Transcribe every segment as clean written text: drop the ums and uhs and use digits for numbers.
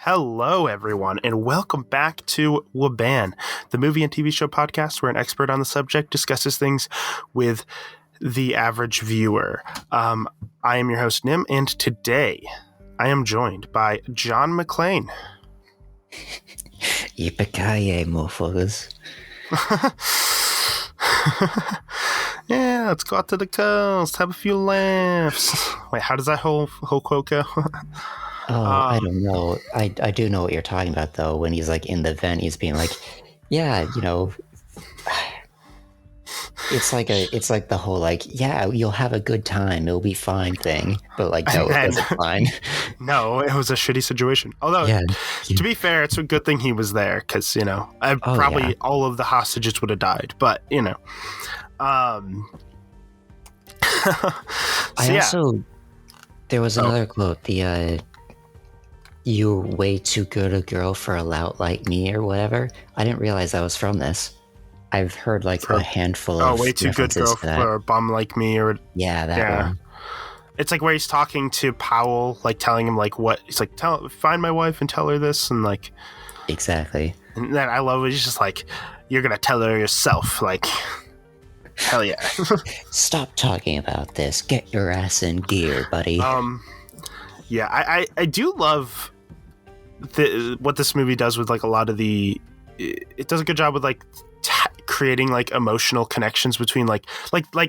Hello, everyone, and welcome back to WABAN, the movie and TV show podcast where an expert on the subject discusses things with the average viewer. I am your host, Nim, and today I am joined by John McClane. Yippee-ki-yay, motherfuckers. Yeah, let's go out to the coast, have a few laughs. Wait, how does that whole quote go? I don't know. I do know what you're talking about, though, when he's, like, in the vent, he's being like, yeah, you know, it's like the whole, like, yeah, you'll have a good time, it'll be fine thing. But, like, no, it wasn't fine. No, it was a shitty situation. Although, yeah. To be fair, it's a good thing he was there, because, you know, all of the hostages would have died. But, you know. There was another quote, you're way too good a girl for a lout like me, or whatever. I didn't realize that was from this. I've heard, like, a handful of way too good girl for a bum like me, or... Yeah, that one. It's like where he's talking to Powell, like, telling him, like, what... He's like, find my wife and tell her this, and, like... Exactly. And then I love it. He's just like, you're gonna tell her yourself, like... Hell yeah. Stop talking about this. Get your ass in gear, buddy. Yeah, I do love what this movie does with, like, a lot of the... It does a good job with, like, creating, like, emotional connections between, like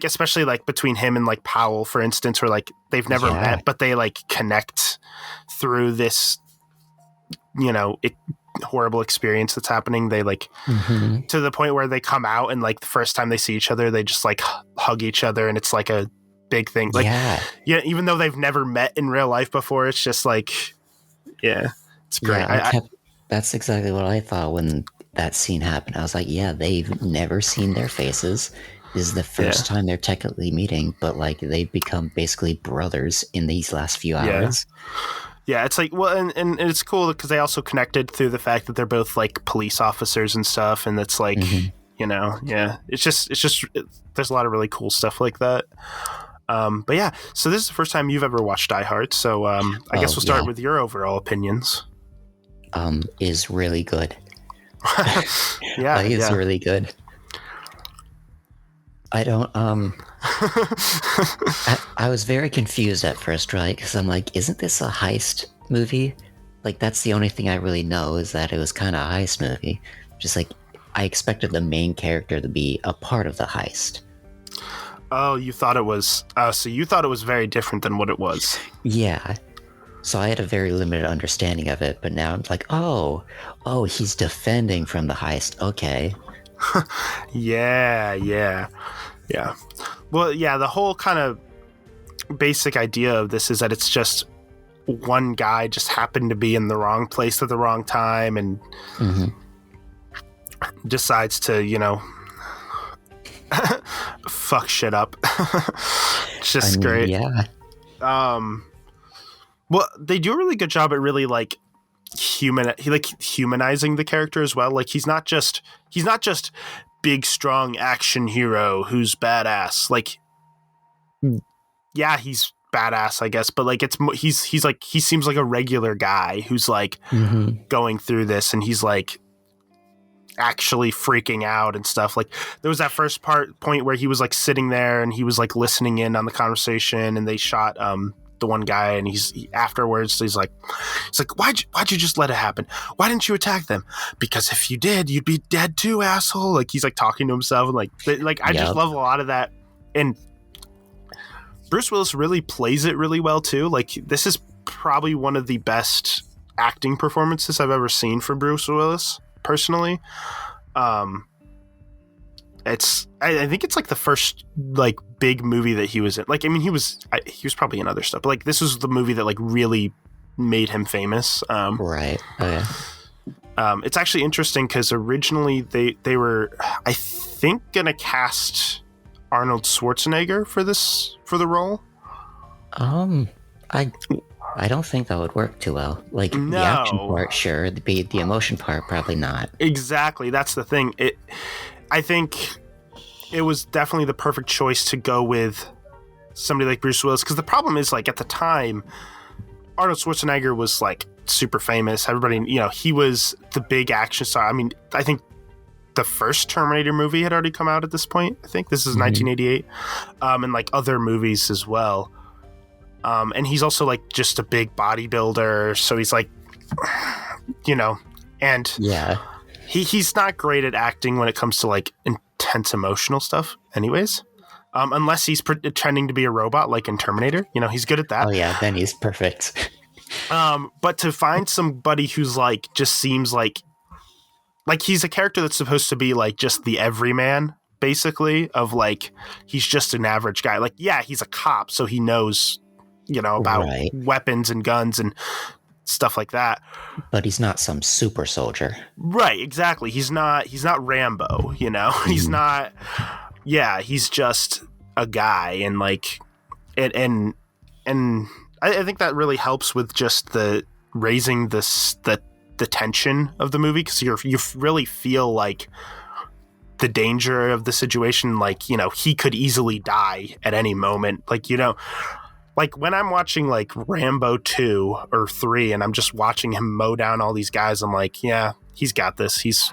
especially, like, between him and, like, Powell, for instance, where, like, they've never met, but they, like, connect through this, you know, horrible experience that's happening. They, like, to the point where they come out and, like, the first time they see each other, they just, like, hug each other, and it's, like, a big thing. Like, yeah, even though they've never met in real life before, it's just, like, yeah, it's great. Yeah, that's exactly what I thought when that scene happened. I was like, yeah, they've never seen their faces. This is the first time they're technically meeting, but, like, they've become basically brothers in these last few hours. Yeah, it's like, well, and it's cool because they also connected through the fact that they're both, like, police officers and stuff, and it's like, you know, it's just there's a lot of really cool stuff like that. But yeah, so this is the first time you've ever watched Die Hard, so I guess we'll start with your overall opinions. Is really good. Yeah, it's really good. I don't, I was very confused at first, right? Because I'm like, isn't this a heist movie? Like, that's the only thing I really know, is that it was kind of a heist movie. Just like, I expected the main character to be a part of the heist. Oh, you thought it was, so you thought it was very different than what it was. Yeah. So I had a very limited understanding of it, but now I'm like, oh, he's defending from the heist. Okay. Yeah. Well, yeah, the whole kind of basic idea of this is that it's just one guy just happened to be in the wrong place at the wrong time and decides to, you know, fuck shit up. It's just great. Yeah. Well, they do a really good job at really, like, humanizing the character as well. Like, he's not just big, strong action hero who's badass. Like, yeah, he's badass, I guess, but, like, he's like, he seems like a regular guy who's, like, going through this, and he's, like, actually freaking out and stuff. Like, there was that first point where he was, like, sitting there and he was, like, listening in on the conversation, and they shot the one guy, and afterwards he's like why'd you just let it happen? Why didn't you attack them? Because if you did, you'd be dead too, asshole. Like, he's, like, talking to himself, and like I just love a lot of that. And Bruce Willis really plays it really well too. Like, this is probably one of the best acting performances I've ever seen from Bruce Willis personally. I think it's, like, the first, like, big movie that he was in. Like, I mean, he was probably in other stuff, but, like, this was the movie that, like, really made him famous. Right. Oh, yeah. It's actually interesting because originally they were, I think, gonna cast Arnold Schwarzenegger for the role. I don't think that would work too well. Like, no. The action part, sure. The emotion part, probably not. Exactly. That's the thing. I think it was definitely the perfect choice to go with somebody like Bruce Willis, because the problem is, like, at the time, Arnold Schwarzenegger was like super famous. Everybody, he was the big action star. I mean, I think the first Terminator movie had already come out at this point. I think this is 1988, and like other movies as well. And he's also like just a big bodybuilder, so he's like, and he's not great at acting when it comes to like intense emotional stuff, anyways. Unless he's pretending to be a robot, like in Terminator, he's good at that. Oh yeah, then he's perfect. But to find somebody who's like just seems like he's a character that's supposed to be like just the everyman, basically, of like he's just an average guy. Like, yeah, he's a cop, so he knows, about weapons and guns and stuff like that. But he's not some super soldier. Right, exactly. He's not Rambo, He's not. Yeah, he's just a guy, and like, and I think that really helps with just the raising the tension of the movie, because you really feel like the danger of the situation. Like, he could easily die at any moment. Like, like when I'm watching like Rambo 2 or 3, and I'm just watching him mow down all these guys, I'm like, yeah, he's got this. He's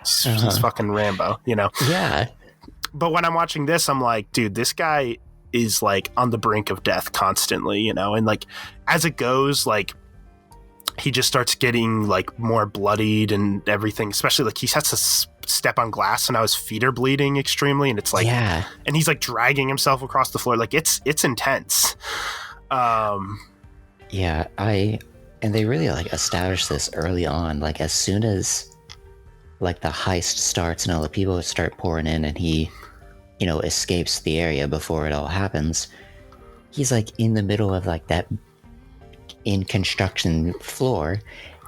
fucking Rambo, Yeah. But when I'm watching this, I'm like, dude, this guy is like on the brink of death constantly, and like as it goes, like he just starts getting like more bloodied and everything, especially like he has to step on glass, and now his feet are bleeding extremely, and it's like, and he's like dragging himself across the floor. Like it's intense. And they really like established this early on. Like as soon as like the heist starts and all the people start pouring in, and he escapes the area before it all happens, he's like in the middle of like that in construction floor, and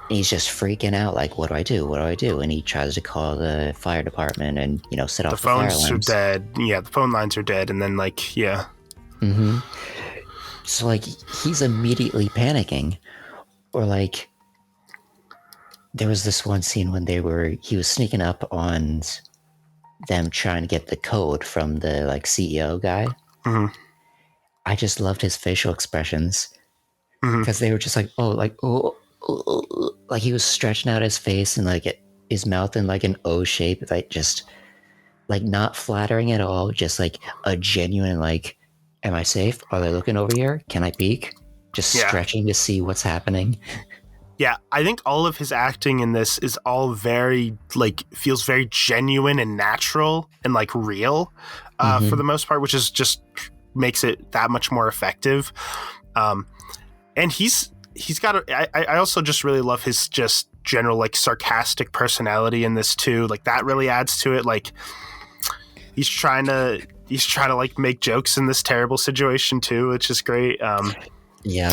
he's just freaking out like, what do I do? And he tries to call the fire department and set off the fire alarms. The phones are dead. Yeah, the phone lines are dead. And then like, so like he's immediately panicking. Or like there was this one scene when he was sneaking up on them trying to get the code from the like CEO guy. I just loved his facial expressions, because they were just like, like he was stretching out his face and like his mouth in like an O shape, like just like not flattering at all, just like a genuine like, am I safe? Are they looking over here? Can I peek? Just stretching to see what's happening. Yeah, I think all of his acting in this is all very, like, feels very genuine and natural and, like, real for the most part, which is just makes it that much more effective. And he's got I also just really love his just general, like, sarcastic personality in this, too. Like, that really adds to it. Like, he's trying to, like, make jokes in this terrible situation, too, which is great. Yeah.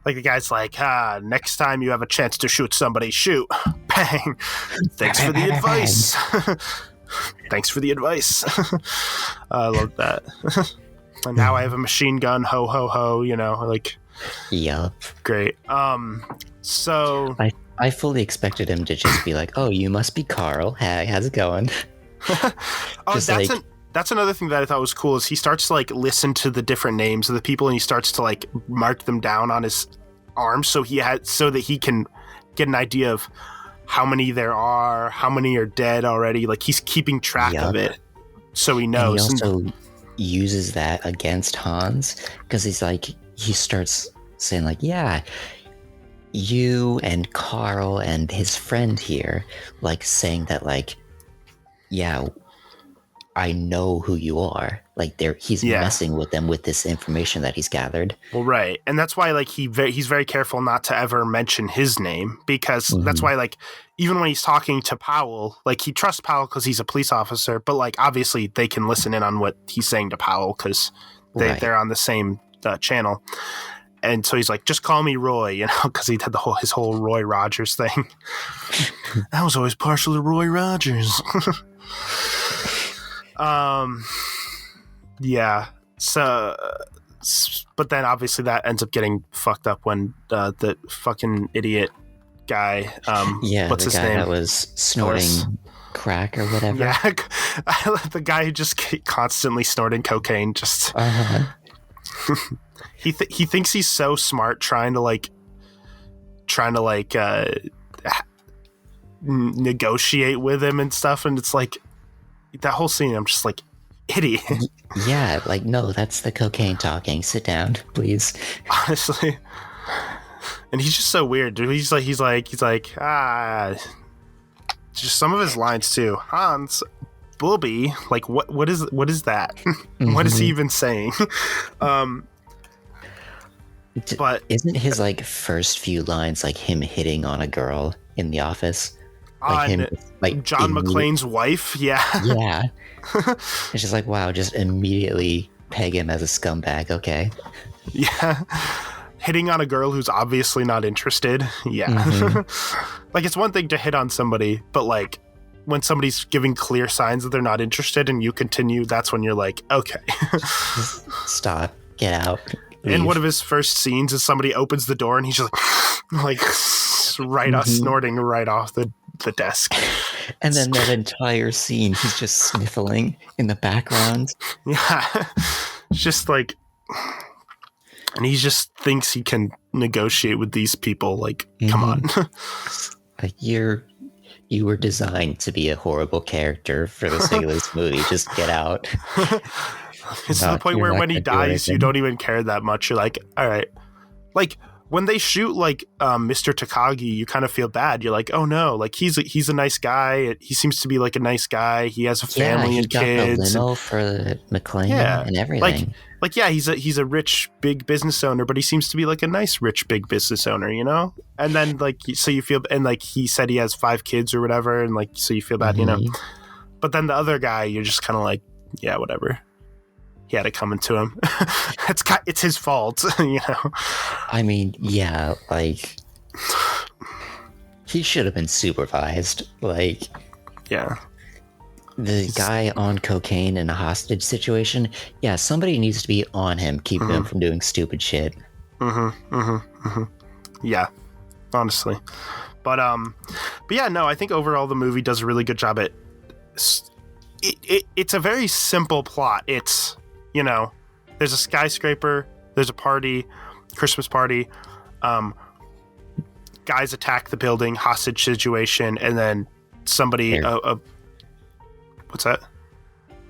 Like the guy's like, next time you have a chance to shoot somebody, shoot. Bang. Thanks for the advice. Thanks for the advice. I love that. And now I have a machine gun. Ho, ho, ho. Like. Yup. Great. So. I fully expected him to just be like, oh, you must be Karl. Hey, how's it going? That's another thing that I thought was cool, is he starts to like listen to the different names of the people, and he starts to like mark them down on his arm so that he can get an idea of how many there are, how many are dead already. Like he's keeping track of it, so he knows. And he also uses that against Hans, because he starts saying like, yeah, you and Karl and his friend here, like saying that like, yeah, I know who you are. Like he's messing with them with this information that he's gathered. Well, right. And that's why like he's very careful not to ever mention his name, because that's why like even when he's talking to Powell, like he trusts Powell because he's a police officer, but like obviously they can listen in on what he's saying to Powell because they're on the same channel. And so he's like, just call me Roy, because he had his whole Roy Rogers thing. I was always partial to Roy Rogers. Yeah. So, but then obviously that ends up getting fucked up when the fucking idiot guy. What's his name? That was snorting crack or whatever. Yeah, the guy who just constantly snorting cocaine. Just he thinks he's so smart trying to negotiate with him and stuff, and it's like that whole scene I'm just like, idiot. Yeah, like, no, that's the cocaine talking. Sit down, please. Honestly. And he's just so weird, dude. He's like just some of his lines too. Hans Booby, like what is that? What is he even saying? But isn't his like first few lines like him hitting on a girl in the office? Like him, like John McClane's wife, yeah. Yeah. It's just like, wow, just immediately peg him as a scumbag. Okay. Yeah. Hitting on a girl who's obviously not interested. Yeah. Like, it's one thing to hit on somebody, but like when somebody's giving clear signs that they're not interested and you continue, that's when you're like, okay. Stop. Get out. Leave. And one of his first scenes is somebody opens the door and he's just like snorting right off the desk. And then that entire scene, he's just sniffling in the background. Yeah. It's just like, and he just thinks he can negotiate with these people. Like, come on. Like, you were designed to be a horrible character for the sake of this movie. Just get out. It's to the point where when he dies, you don't even care that much. You're like, all right. Like, when they shoot like Mr. Takagi, you kind of feel bad. You're like, oh no, like he's a nice guy. He seems to be like a nice guy. He has a family and kids. Got the limo for mcclane and everything. Like yeah, he's a rich big business owner, but he seems to be like a nice rich big business owner, you know. And then like so you feel, and like he said he has 5 kids or whatever, and like so you feel bad, you know. But then the other guy, you're just kind of like, yeah, whatever. He had it coming to him. It's his fault, you know. I mean, yeah, like he should have been supervised. Like, yeah, the guy on cocaine in a hostage situation. Yeah, somebody needs to be on him, keeping him from doing stupid shit. Yeah, honestly, but yeah, no, I think overall the movie does a really good job at. It's a very simple plot. It's, you know, there's a skyscraper, there's a party, Christmas party, guys attack the building, hostage situation, and then somebody, what's that?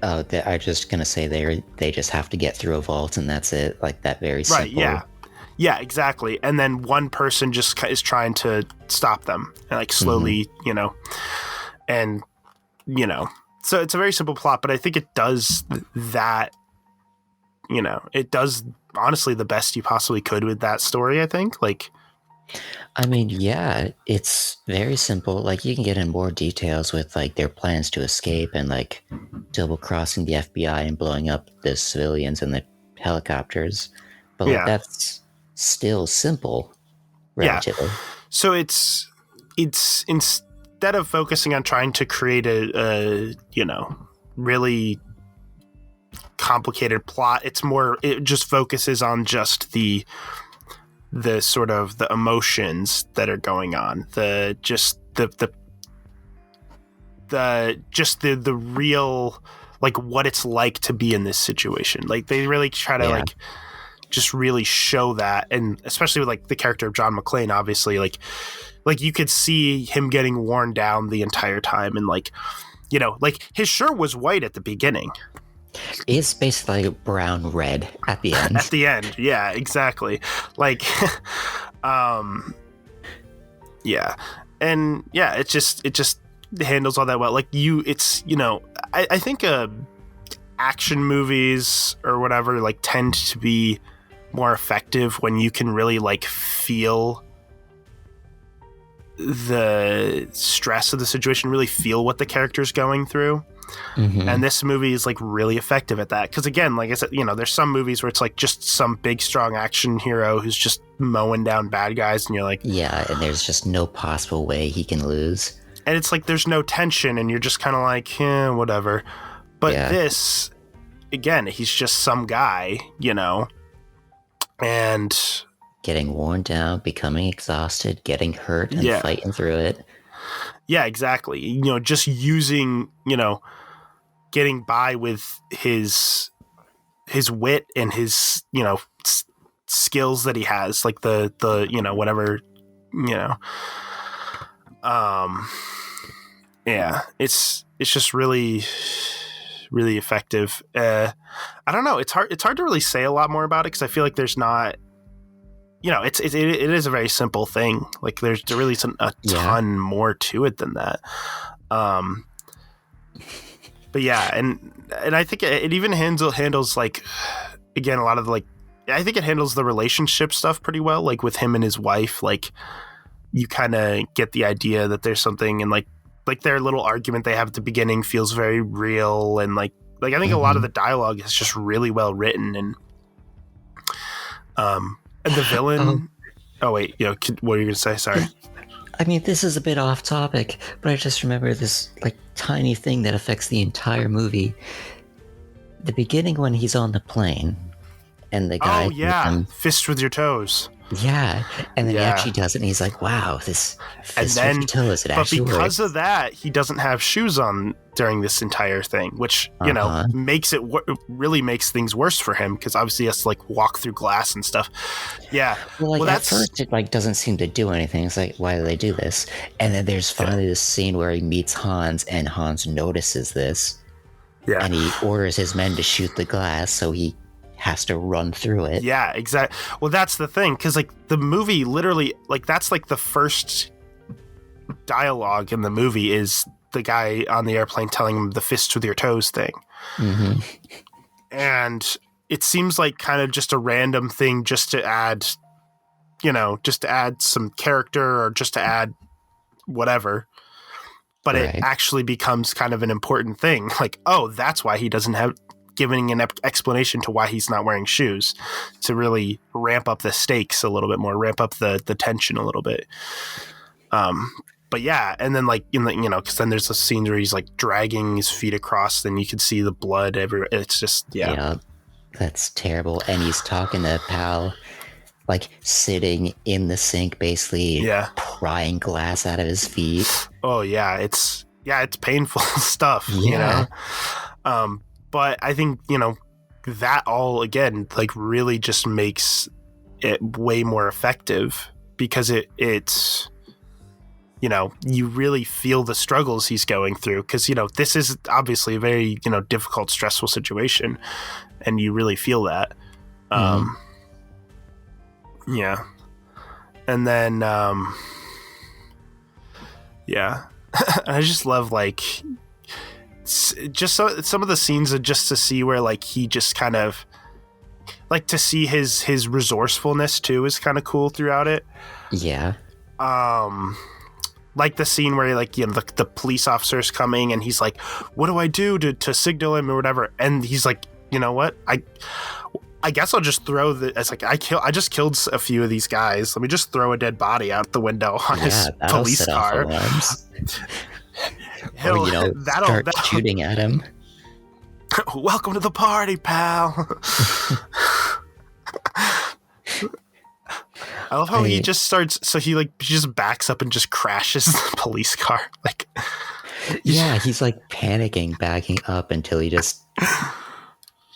Oh, I'm just gonna say they just have to get through a vault, and that's it. Like that, very simple. Right? Yeah, exactly. And then one person just is trying to stop them, and like slowly, you know, and you know, so it's a very simple plot, but I think it does that. You know, it does honestly the best you possibly could with that story, I think. Like, I mean, yeah, it's very simple. Like, you can get in more details with like their plans to escape and like double crossing the FBI and blowing up the civilians and the helicopters. But like, that's still simple, relatively. Yeah. So it's instead of focusing on trying to create a you know, really complicated plot, it just focuses on just the sort of the emotions that are going on, the real, like what it's like to be in this situation. Like they really try to like just really show that, and especially with like the character of John McClane, obviously like you could see him getting worn down the entire time, and like, you know, like his shirt was white at the beginning. It's basically brown red at the end. At the end, yeah, exactly. Like, yeah, and yeah, it just handles all that well. Like it's, you know, I think action movies or whatever like tend to be more effective when you can really like feel the stress of the situation, really feel what the character's going through. And this movie is like really effective at that, because again, like I said, you know, there's some movies where it's like just some big strong action hero who's just mowing down bad guys, and you're like, yeah, and there's just no possible way he can lose, and it's like there's no tension, and you're just kind of like, whatever. But this, again, he's just some guy, you know, and getting worn down, becoming exhausted, getting hurt, and fighting through it. Yeah, exactly. You know, just using, you know, getting by with his his wit and his, you know, skills that he has, like the you know, whatever, you know, yeah, it's just really effective. I don't know, it's hard to really say a lot more about it because I feel like there's not, you know, it is a very simple thing. Like there really isn't a ton more to it than that. But yeah, and I think it even handles like, again, a lot of like, I think it handles the relationship stuff pretty well. Like with him and his wife, like you kind of get the idea that there's something, and like their little argument they have at the beginning feels very real, and like I think a lot of the dialogue is just really well written, and the villain. Oh wait, you know, what are you gonna say? Sorry. I mean, this is a bit off topic, but I just remember this like tiny thing that affects the entire movie. The beginning when he's on the plane, and the guy. Oh yeah, fist with your toes. Yeah, and then he actually does it, and he's like, "Wow, this fist with your toes, it actually works." But because of that, he doesn't have shoes on during this entire thing, which you know makes it really makes things worse for him because obviously he has to like walk through glass and stuff. Yeah, well, at first it like doesn't seem to do anything. It's like, why do they do this? And then there's finally this scene where he meets Hans, and Hans notices this, and he orders his men to shoot the glass, so he has to run through it. Yeah, exactly. Well, that's the thing, because like the movie literally, like that's like the first dialogue in the movie is the guy on the airplane telling him the fist with your toes thing. Mm-hmm. And it seems like kind of just a random thing just to add, you know, just to add some character or just to add whatever. But it actually becomes kind of an important thing. Like, oh, that's why he doesn't have giving an explanation to why he's not wearing shoes, to really ramp up the stakes a little bit more, ramp up the tension a little bit. But yeah, and then like in the, you know, because then there's a scene where he's like dragging his feet across, and you can see the blood everywhere. It's just yeah, that's terrible. And he's talking to Pal, like sitting in the sink, basically prying glass out of his feet. Oh yeah, it's painful stuff, you know. But I think, you know, that all, again, like really just makes it way more effective because it's, you know, you really feel the struggles he's going through because, you know, this is obviously a very, you know, difficult, stressful situation, and you really feel that. Yeah. And then, I just love, like, just some of the scenes are just to see where like he just kind of like to see his resourcefulness too is kind of cool throughout it. Like the scene where like, you know, the police officer's coming and he's like, what do I do to signal him or whatever, and he's like, you know what, I guess I'll just throw it's like I just killed a few of these guys, let me just throw a dead body out the window on his police car. Or, you know, start shooting at him. Welcome to the party, pal. I love how he just starts. So he just backs up and just crashes the police car. Like, he's like panicking, backing up until he just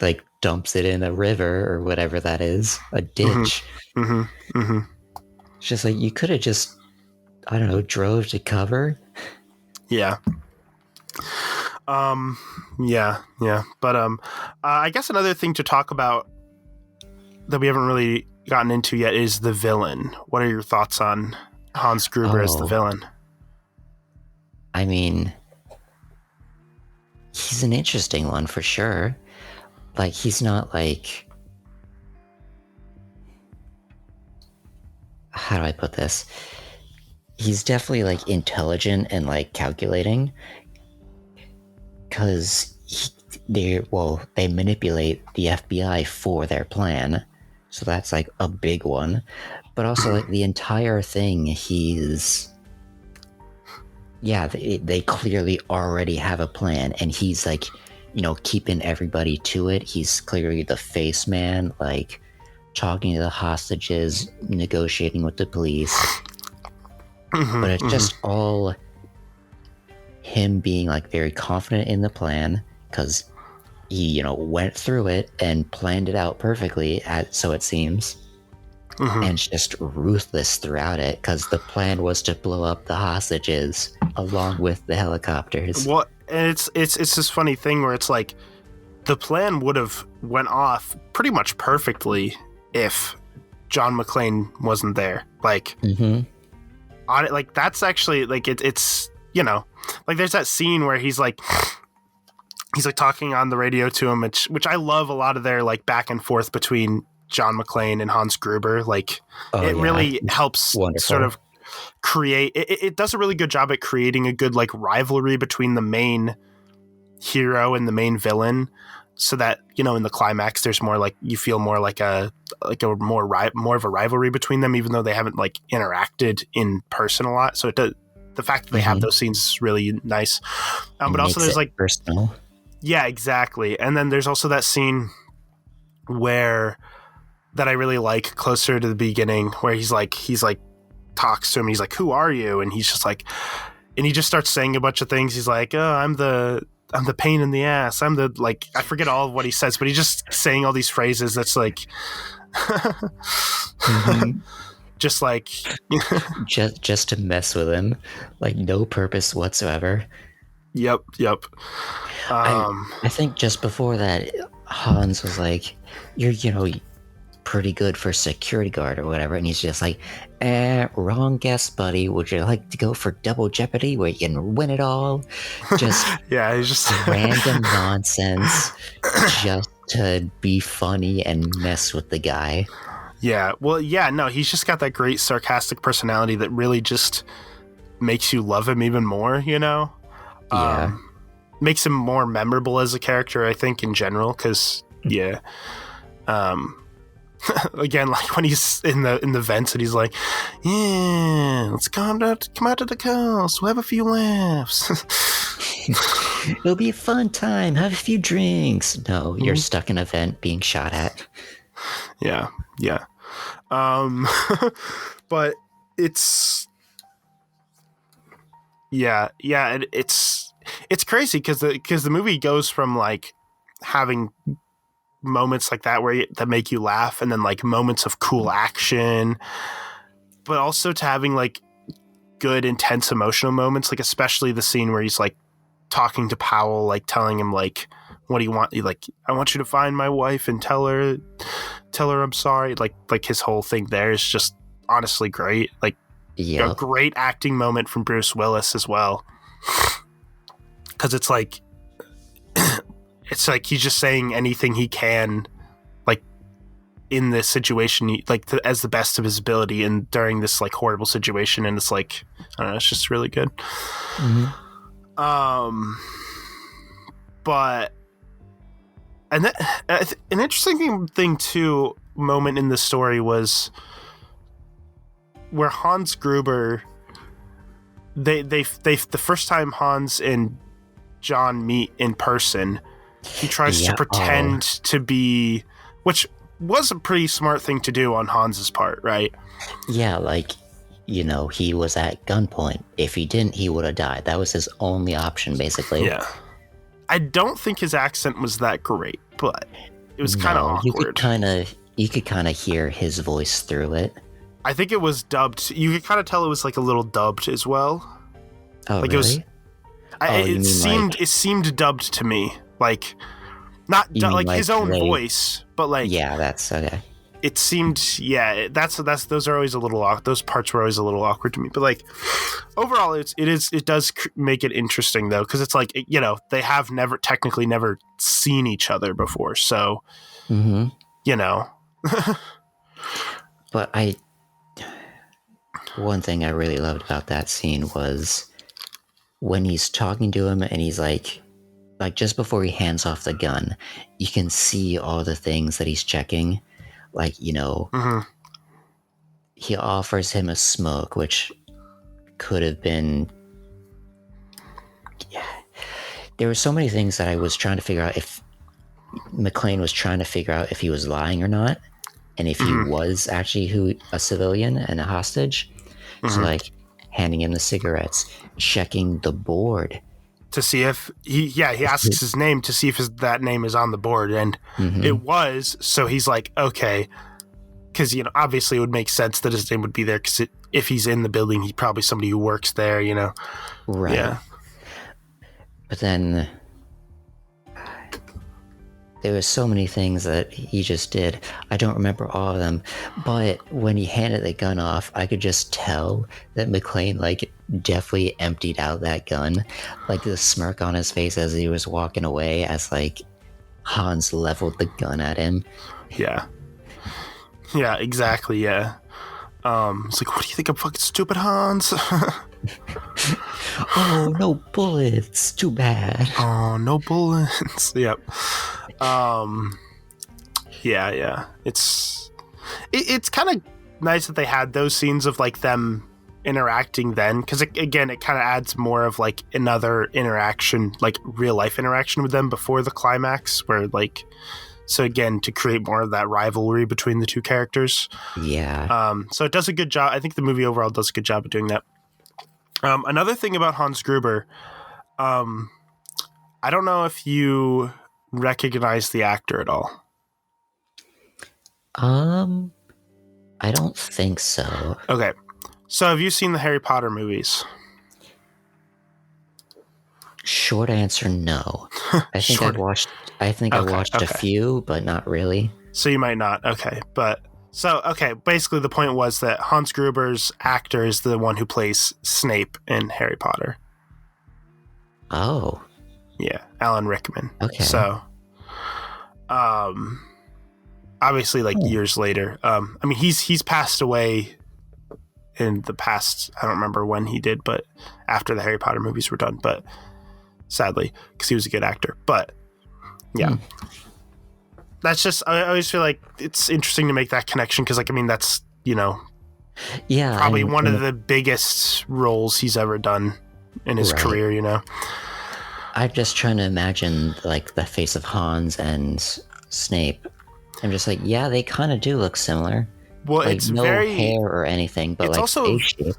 like dumps it in a river or whatever that is, a ditch. It's just like you could have just, I don't know, drove to cover. Yeah. But I guess another thing to talk about that we haven't really gotten into yet is the villain. What are your thoughts on Hans Gruber as the villain? I mean, he's an interesting one for sure. Like, he's not like, how do I put this? He's definitely like intelligent and like calculating, because they manipulate the FBI for their plan, so that's like a big one. But also like the entire thing, they clearly already have a plan, and he's like, you know, keeping everybody to it. He's clearly the face man, like talking to the hostages, negotiating with the police. But it's just all him being like very confident in the plan, because he went through it and planned it out perfectly, so it seems. And just ruthless throughout it, because the plan was to blow up the hostages along with the helicopters. Well, and it's this funny thing where it's like the plan would have went off pretty much perfectly if John McClane wasn't there. Like, on it, like that's actually like it's like there's that scene where he's like talking on the radio to him, which I love a lot of their like back and forth between John McClane and Hans Gruber. Like really helps sort of create it does a really good job at creating a good like rivalry between the main hero and the main villain, so that in the climax there's more like you feel more like a more of a rivalry between them, even though they haven't like interacted in person a lot. So it does, the fact that they have those scenes is really nice. But also there's like personal. Yeah, exactly. And then there's also that scene that I really like closer to the beginning, where he's like talks to him. He's like, "Who are you?" And he's just like, and he just starts saying a bunch of things. He's like, "Oh, I'm the pain in the ass. I'm the like," I forget all of what he says, but he's just saying all these phrases. That's like, just like, just to mess with him, like no purpose whatsoever. Yep. I think just before that, Hans was like, "You're pretty good for security guard or whatever," and he's just like, wrong guess, buddy. Would you like to go for double jeopardy where you can win it all? Just yeah, he's just random nonsense just to be funny and mess with the guy. Yeah, well, yeah, no, he's just got that great sarcastic personality that really just makes you love him even more, Yeah. Makes him more memorable as a character, I think, in general, because again, like when he's in the vents and he's like, "Yeah, let's come out to the coast. We'll have a few laughs. It'll be a fun time. Have a few drinks." No, you're stuck in a vent being shot at. Yeah. But it's it's crazy because the movie goes from like having moments like that that make you laugh, and then like moments of cool action, but also to having like good intense emotional moments, like especially the scene where he's like talking to Powell, like telling him like, "What do you want?" Like, "I want you to find my wife and tell her I'm sorry." Like his whole thing there is just honestly great. Like a great acting moment from Bruce Willis as well, because it's like he's just saying anything he can, like in this situation, as the best of his ability, and during this like horrible situation, and it's like, I don't know, it's just really good. But and that an interesting thing too, moment in the story was where Hans Gruber, they the first time Hans and John meet in person, he tries to pretend to be, which was a pretty smart thing to do on Hans's part, right? Yeah, like, he was at gunpoint. If he didn't, he would have died. That was his only option, basically. Yeah. I don't think his accent was that great, but it was kind of awkward. You could kind of hear his voice through it. I think it was dubbed. You could kind of tell it was like a little dubbed as well. Oh, like really? It seemed dubbed to me. Like, not like his own voice, but like, yeah, that's okay. It seemed, those are always a little awkward. Those parts were always a little awkward to me. But like, overall, it does make it interesting though, because it's like, they have technically never seen each other before, so But one thing I really loved about that scene was when he's talking to him and he's like just before he hands off the gun, you can see all the things that he's checking. Like, he offers him a smoke, which could have been... Yeah. There were so many things that I was trying to figure out if McClane was trying to figure out if he was lying or not, and if he was actually a civilian and a hostage. So like handing him the cigarettes, checking the board, to see if he asks his name to see if that name is on the board, and it was. So he's like, okay, because obviously it would make sense that his name would be there, because if he's in the building, he's probably somebody who works there, Right. Yeah. But then there were so many things that he just did. I don't remember all of them, but when he handed the gun off, I could just tell that McClane definitely emptied out that gun. The smirk on his face as he was walking away, as Hans leveled the gun at him. Yeah, exactly. Yeah. It's like, what do you think? I'm fucking stupid, Hans? Oh, no bullets. Too bad. Oh, no bullets. Yep. Yeah. It's kind of nice that they had those scenes of them interacting then, because again, it kind of adds more of another interaction, real life interaction with them before the climax, where so again, to create more of that rivalry between the two characters. Yeah. So it does a good job. I think the movie overall does a good job of doing that. Another thing about Hans Gruber, I don't know if you recognize the actor at all. I don't think so. Okay. So have you seen the Harry Potter movies? Short answer, no. I think I watched Okay. a few, but not really. So you might not. Okay. But basically the point was that Hans Gruber's actor is the one who plays Snape in Harry Potter. Oh. Yeah, Alan Rickman. Okay. So obviously years later. He's passed away in the past. I don't remember when he did, but after the Harry Potter movies were done, but sadly, because he was a good actor. But yeah. That's just, I always feel like it's interesting to make that connection, because that's probably one of the biggest roles he's ever done in his career. I'm just trying to imagine the face of Hans and Snape. I'm just yeah, they kind of do look similar. Well, it's no very hair or anything, but it's also face shape.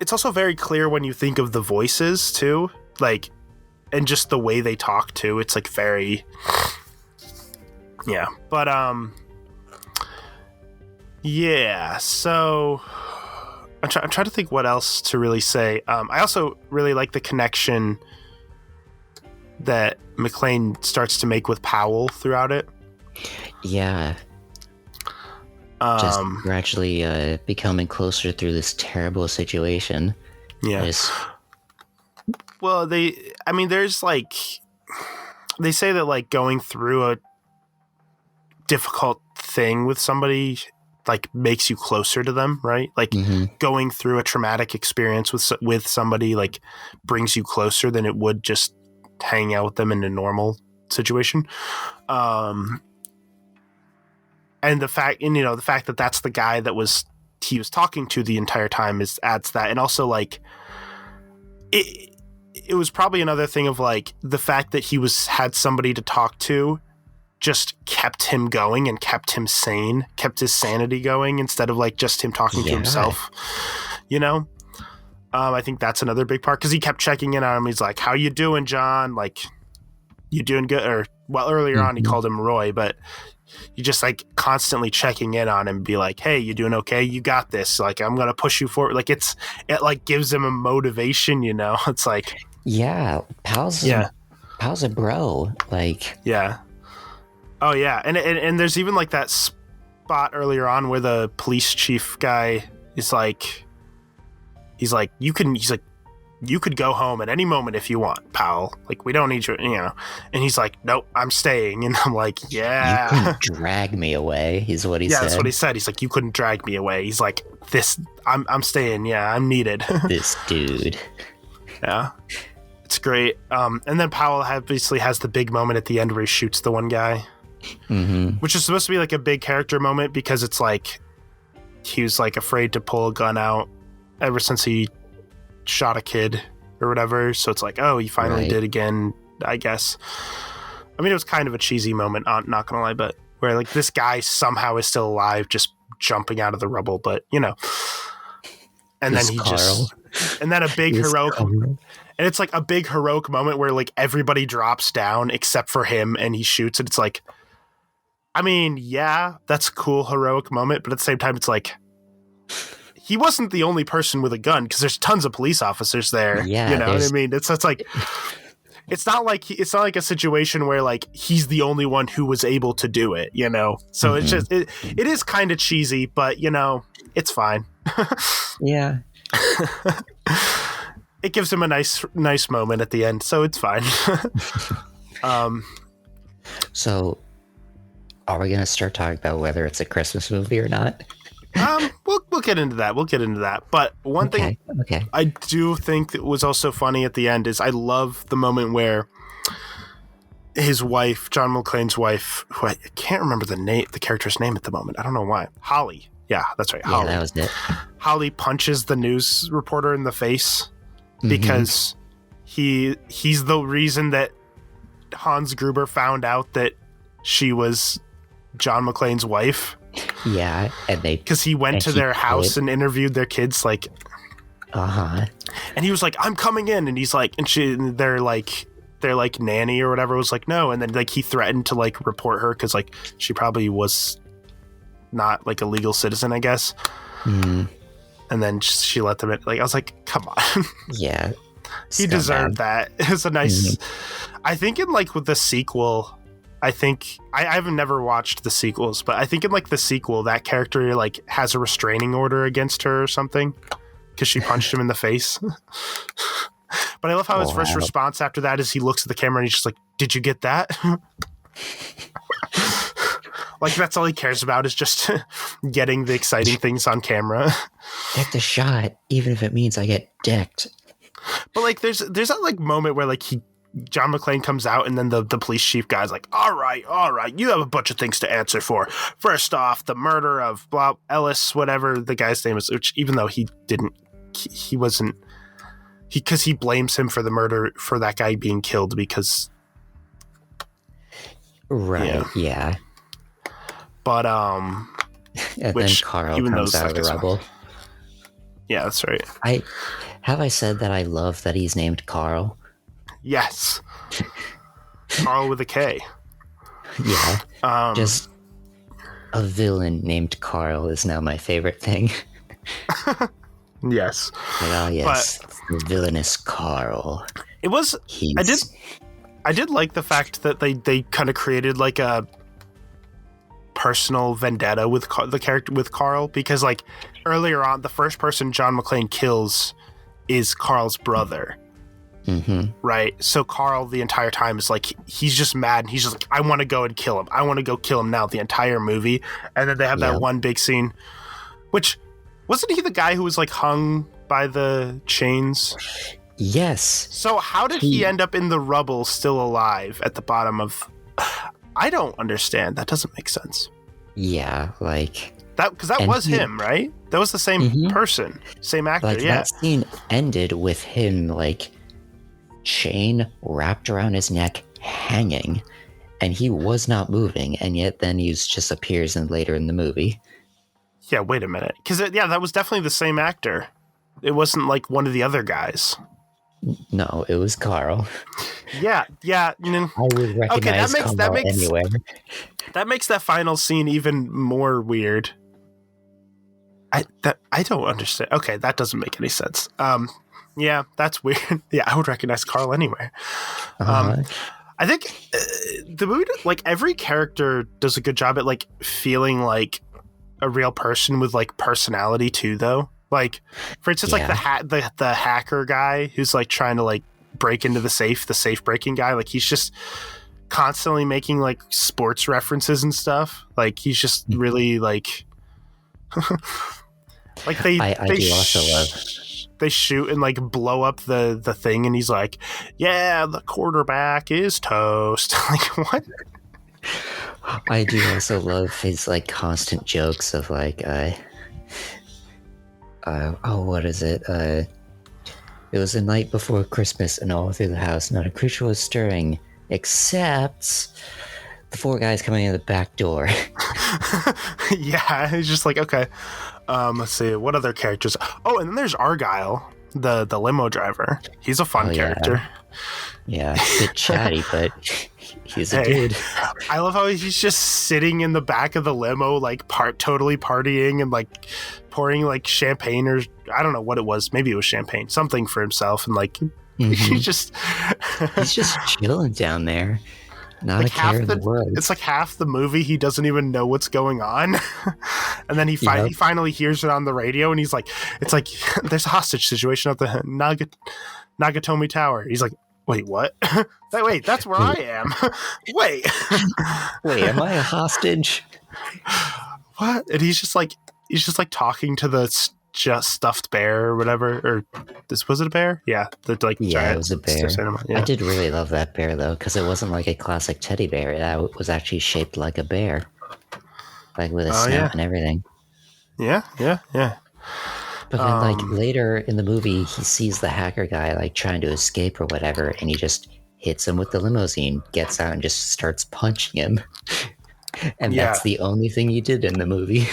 It's also very clear when you think of the voices too, and just the way they talk too. It's very. Yeah, but yeah. So I'm trying to think what else to really say. I also really like the connection that McClane starts to make with Powell throughout it. Yeah. Just gradually becoming closer through this terrible situation. Yeah. Well, there's they say that going through a difficult thing with somebody makes you closer to them, right? Going through a traumatic experience with somebody brings you closer than it would just hanging out with them in a normal situation. And the fact that that's the guy that he was talking to the entire time adds that. And also it was probably another thing of the fact that he had somebody to talk to just kept him going and kept him sane, kept his sanity going, instead of just him talking to himself, I think that's another big part, because he kept checking in on him. He's like, how you doing, John? You doing good? Or earlier on he called him Roy, but you just constantly checking in on him, be like, hey, you doing okay? You got this. I'm going to push you forward. It gives him a motivation, it's yeah, Pal's a bro. Yeah. Oh yeah. And there's even that spot earlier on where the police chief guy is you could go home at any moment if you want, pal. We don't need you, And he's like, nope, I'm staying. And I'm yeah. You couldn't drag me away, is what he said. Yeah, that's what he said. He's you couldn't drag me away. He's this, I'm staying. Yeah, I'm needed. This dude. Yeah. It's great. And then Powell obviously has the big moment at the end where he shoots the one guy. Which is supposed to be a big character moment, because it's he was afraid to pull a gun out ever since he shot a kid or whatever. So it's oh, he finally did again, I guess. I mean, it was kind of a cheesy moment, not gonna lie, but where this guy somehow is still alive, just jumping out of the rubble, but and then he Karl. just And then a big He's heroic, cool. and it's like a big heroic moment where like everybody drops down except for him, and he shoots, and it's like, I mean, yeah, that's a cool heroic moment, but at the same time, it's like he wasn't the only person with a gun because there's tons of police officers there. Yeah, you know what I mean? It's like it's not like a situation where like he's the only one who was able to do it. You know, so it's just it is kind of cheesy, but you know, it's fine. Yeah. It gives him a nice moment at the end, so it's fine. So, are we gonna start talking about whether it's a Christmas movie or not? We'll get into that. We'll get into that. But one thing I do think that was also funny at the end is I love the moment where his wife, John McClane's wife, who I can't remember the character's name at the moment. I don't know why. Holly. Yeah, that's right. Holly. Yeah, that was it. Holly punches the news reporter in the face because he's the reason that Hans Gruber found out that she was John McClane's wife. Yeah, and because he went to their house and interviewed their kids, like, and he was like, "I'm coming in," and he's like, and they're like nanny or whatever was like, no, and then like he threatened to like report her because like she probably was not like a legal citizen, I guess. And then she let them in. Like I was like, come on, yeah, he deserved that. It was a nice. I think in like with the sequel. I think I've never watched the sequels, but I think in like the sequel, that character like has a restraining order against her or something because she punched him in the face. But I love how his first response after that is he looks at the camera and he's just like, "Did you get that?" Like that's all he cares about is just getting the exciting things on camera. Get the shot, even if it means I get decked. But like, there's that like moment where like John McClane comes out and then the police chief guy's like, all right, you have a bunch of things to answer for. First off, the murder of Ellis, whatever the guy's name is, which even though he blames him for the murder for that guy being killed because. Right. Yeah. But, and then Karl comes out of the rubble. Yeah, that's right. I said that I love that he's named Karl. Yes. Karl with a K. Yeah. Just a villain named Karl is now my favorite thing. Yes. Oh, yes. But villainous Karl. It was... I did like the fact that they kind of created like a personal vendetta with the character with Karl, because like earlier on, the first person John McClane kills is Karl's brother. Right, so Karl the entire time is like he's just mad and he's just like, I want to go and kill him. I want to go kill him now the entire movie. And then they have that one big scene, which wasn't he the guy who was like hung by the chains? Yes. So how did he end up in the rubble still alive at the bottom of? I don't understand. That doesn't make sense. Yeah, like that because that was him, right? That was the same person, same actor. Like that scene ended with him like chain wrapped around his neck, hanging, and he was not moving, and yet then he just appears later in the movie. Yeah, wait a minute, because that was definitely the same actor. It wasn't like one of the other guys. No, it was Karl. Yeah. I would recognize Karl anywhere. That makes that final scene even more weird. I don't understand. Okay, that doesn't make any sense. Yeah, that's weird. Yeah, I would recognize Karl anywhere. I think the movie, like every character, does a good job at like feeling like a real person with like personality too, though. Like, for instance, like the hacker guy who's like trying to like break into the safe breaking guy. Like he's just constantly making like sports references and stuff. Like he's just really like, like they shoot and like blow up the thing, and he's like, yeah, the quarterback is toast. Like what? I do also love his like constant jokes of like what is it? It was the night before Christmas, and all through the house not a creature was stirring except the four guys coming in the back door. Yeah, he's just like, okay. Let's see, what other characters? Oh, and then there's Argyle. the limo driver. He's a fun character. Yeah, a bit chatty, but he's a dude. I love how he's just sitting in the back of the limo, like totally partying and like pouring like champagne, or I don't know what it was. Maybe it was champagne, something for himself, and like he's just chilling down there. Not like a care in the world. It's like half the movie he doesn't even know what's going on, and then he finally hears it on the radio, and he's like, "It's like there's a hostage situation at the Nakatomi Tower." He's like, "Wait, what? Wait, that's where I am. Wait, am I a hostage? What?" And he's just like talking to the just stuffed bear or whatever. Or was it a bear? Yeah, giant. It was a bear. Yeah. I did really love that bear though, because it wasn't like a classic teddy bear. It was actually shaped like a bear, like with a snout and everything. Yeah. But then, like later in the movie, he sees the hacker guy like trying to escape or whatever, and he just hits him with the limousine, gets out, and just starts punching him. And that's the only thing he did in the movie.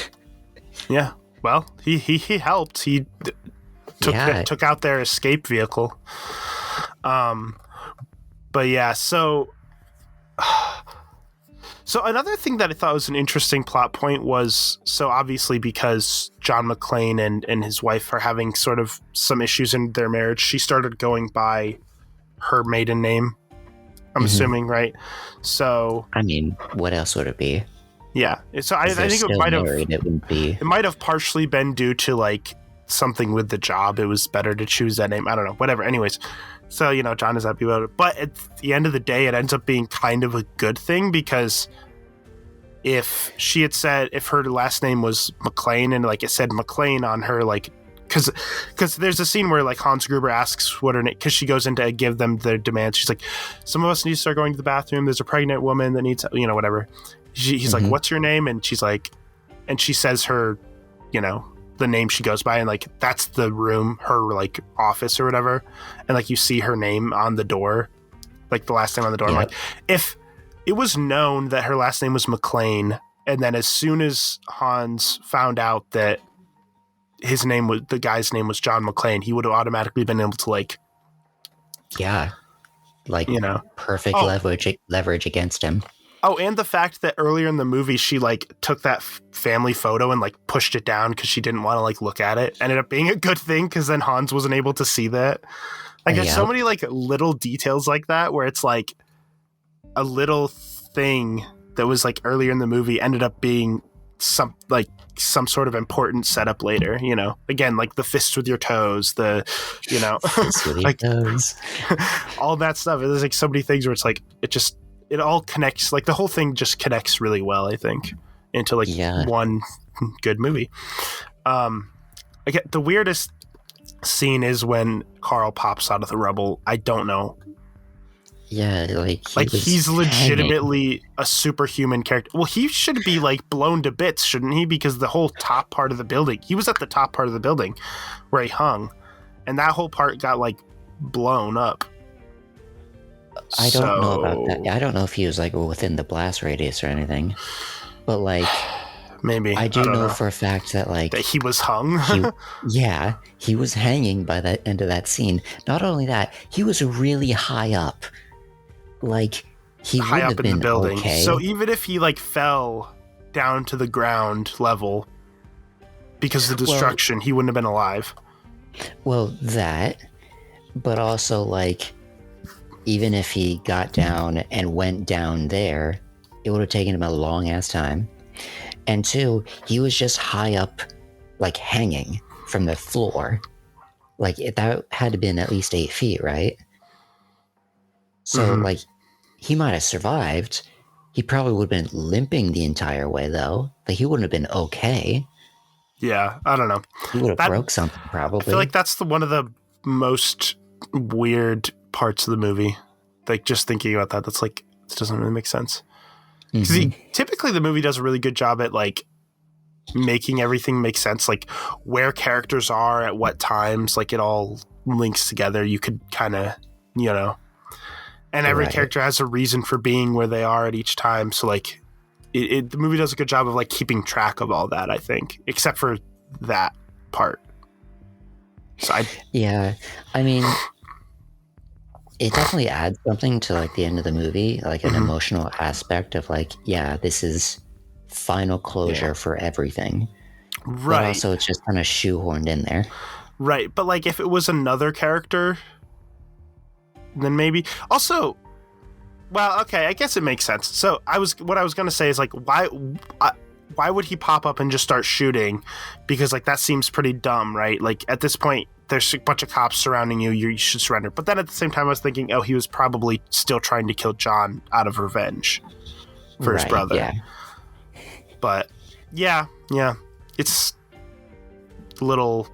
Yeah. Well, he helped. He took out their escape vehicle. But yeah, so another thing that I thought was an interesting plot point was, so obviously because John McClane and his wife are having sort of some issues in their marriage, she started going by her maiden name, I'm assuming, right? So I mean, what else would it be? Yeah, so I think it might have partially been due to like something with the job. It was better to choose that name. I don't know, whatever. Anyways, so John is happy about it, but at the end of the day, it ends up being kind of a good thing, because if she had said, if her last name was McClane and like it said McClane on her, like because there's a scene where like Hans Gruber asks what her name, because she goes in to give them their demands. She's like, some of us need to start going to the bathroom. There's a pregnant woman that needs, whatever. He's like, what's your name? And she's like, and she says her, the name she goes by, and like that's the room, her like office or whatever, and like you see her name on the door, like the last name on the door. Yep. I'm like, if it was known that her last name was McClane, and then as soon as Hans found out that the guy's name was John McClane, he would have automatically been able to like, perfect leverage against him. Oh, and the fact that earlier in the movie, she like took that family photo and like pushed it down because she didn't want to like look at it, ended up being a good thing, because then Hans wasn't able to see that. Like there's so many like little details like that, where it's like a little thing that was like earlier in the movie ended up being some sort of important setup later, again, like the fists with your toes, fists with your toes. All that stuff. There's like so many things where it's like, it all connects, like the whole thing just connects really well, I think, into like one good movie. Again, the weirdest scene is when Karl pops out of the rubble. I don't know. Yeah, he's legitimately a superhuman character. Well, he should be like blown to bits, shouldn't he? Because the whole top part of the building, he was at the top part of the building where he hung, and that whole part got like blown up. I don't know about that. I don't know if he was like within the blast radius or anything, but like maybe I do know for a fact that like that he was hung. he was hanging by the end of that scene. Not only that, he was really high up. Like he high would up have in been the building. Okay. So even if he like fell down to the ground level because of the destruction, he wouldn't have been alive. Well, that, but also like, even if he got down and went down there, it would have taken him a long ass time. And two, he was just high up, like hanging from the floor. Like that had to have been at least 8 feet, right? So like he might have survived. He probably would have been limping the entire way though. Like he wouldn't have been okay. Yeah, I don't know. He would have broke something probably. I feel like that's one of the most weird parts of the movie. Like just thinking about that, that's like, it doesn't really make sense. Because typically the movie does a really good job at like making everything make sense, like where characters are at what times, like it all links together. You could kind of, and every character has a reason for being where they are at each time. So like the movie does a good job of like keeping track of all that, I think, except for that part. So Yeah, I mean, it definitely adds something to like the end of the movie, like an emotional aspect of like, yeah, this is final closure for everything. But right, also, it's just kind of shoehorned in there. right. But like if it was another character, then maybe. Also, well, okay, I guess it makes sense. So what I was gonna say is like, why would he pop up and just start shooting? Because like that seems pretty dumb, right? Like at this point, there's a bunch of cops surrounding you. You should surrender. But then at the same time, I was thinking, oh, he was probably still trying to kill John out of revenge for his brother. Yeah. But yeah, it's a little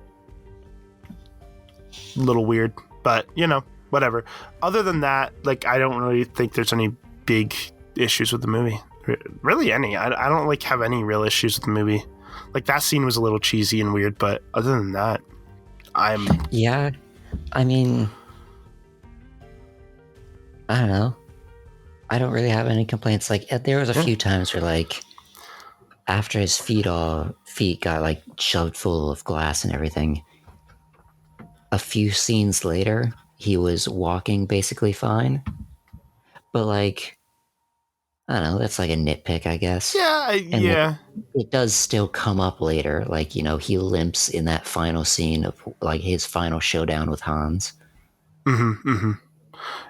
weird, but whatever. Other than that, like I don't really think there's any big issues with the movie. Really any. I don't like have any real issues with the movie. Like that scene was a little cheesy and weird, but other than that, Yeah, I mean, I don't know. I don't really have any complaints. Like there was a few times where like after his feet got like shoved full of glass and everything, a few scenes later he was walking basically fine. But like I don't know, that's like a nitpick, I guess. Yeah, And yeah. it does still come up later. Like, he limps in that final scene of like his final showdown with Hans.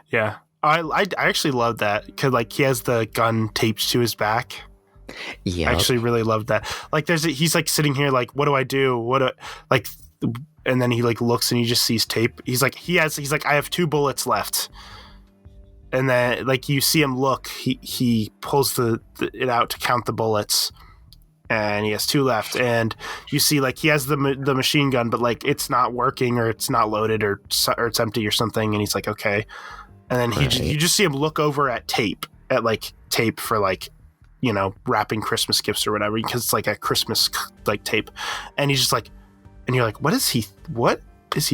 Yeah. I actually love that because like he has the gun taped to his back. Yeah. I actually really loved that. Like he's like sitting here like, what do I do? And then he like looks and he just sees tape. He's like, I have 2 bullets left. And then like you see him look, he pulls it out to count the bullets, and he has 2 left. And you see like he has the machine gun, but like it's not working or it's not loaded or it's empty or something. And he's like, okay. And then you just see him look over at tape for like, wrapping Christmas gifts or whatever, because it's like a Christmas like tape. And he's just like, and you're like, what is he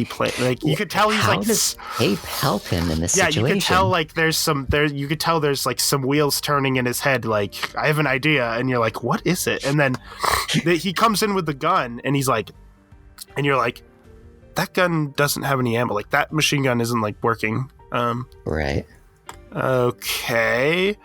playing? Like you could tell he's How like, does tape help him in this situation? Yeah, you could tell like you could tell there's like some wheels turning in his head. Like I have an idea, and you're like, what is it? And then he comes in with the gun, and he's like, and you're like, that gun doesn't have any ammo. Like that machine gun isn't like working. Right. Okay.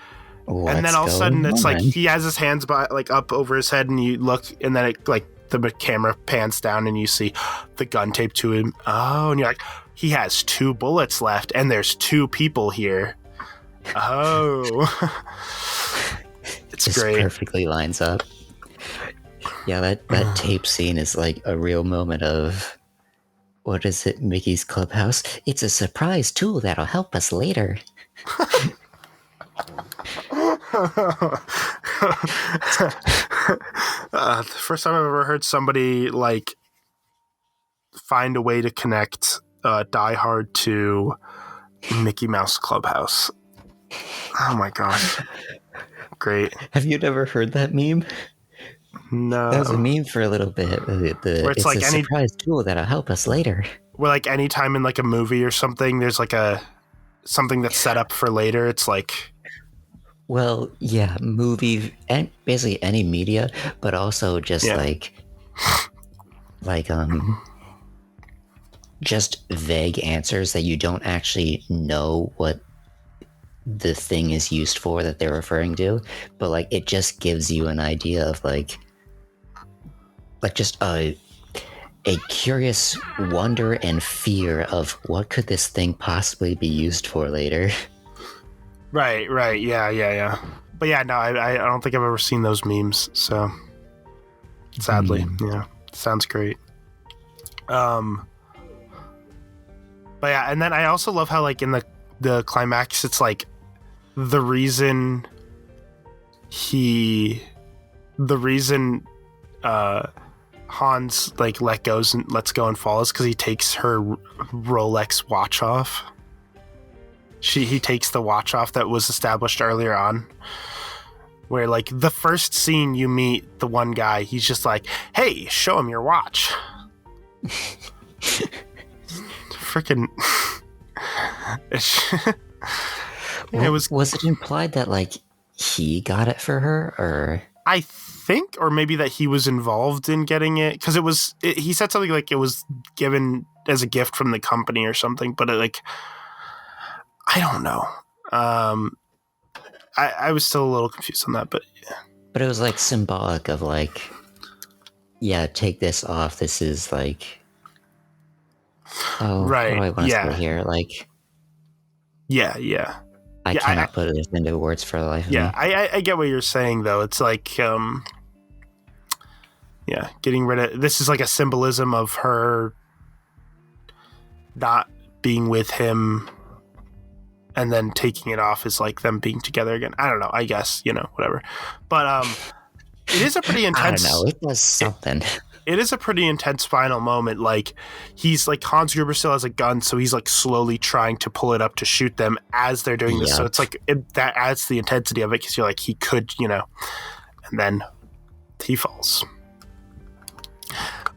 And then all of a sudden it's like he has his hands up over his head, and you look, and then it like the camera pans down and you see the gun taped to him. Oh, and you're like, he has 2 bullets left and there's 2 people here. Oh. It's just great. Perfectly lines up. Yeah, that tape scene is like a real moment of, what is it, Mickey's Clubhouse? It's a surprise tool that'll help us later. The first time I've ever heard somebody like find a way to connect Die Hard to Mickey Mouse Clubhouse. Oh my gosh. Great. Have you never heard that meme? No. That was a meme for a little bit. It's like a surprise tool that'll help us later. Where like any time in like a movie or something, there's like something that's set up for later. It's like, well, yeah, movie and basically any media, but also just just vague answers that you don't actually know what the thing is used for that they're referring to, but like it just gives you an idea of like just a curious wonder and fear of what could this thing possibly be used for later. Right, yeah. But yeah, no, I don't think I've ever seen those memes, so sadly, yeah, sounds great. But yeah, and then I also love how like in the climax, it's like the reason Hans like lets go and falls because he takes her Rolex watch off. He takes the watch off that was established earlier on, where like the first scene you meet the one guy, he's just like, hey, show him your watch. Freaking was it implied that like he got it for her, or I think, or maybe that he was involved in getting it, because he said something like it was given as a gift from the company or something. But I don't know. I was still a little confused on that, but yeah. But it was like symbolic of like, yeah, take this off. This is like, oh, right. what do I want to Yeah. say here? Like, yeah. I cannot put it into words for the life of me. Yeah, I get what you're saying though. It's like, getting rid of this is like a symbolism of her not being with him, and then taking it off is like them being together again. I don't know. I guess whatever. But it is a pretty intense. I don't know. It does something. It is a pretty intense final moment. Like he's like Hans Gruber still has a gun, so he's like slowly trying to pull it up to shoot them as they're doing this. Yep. So it's like that adds the intensity of it because you're like he could, and then he falls.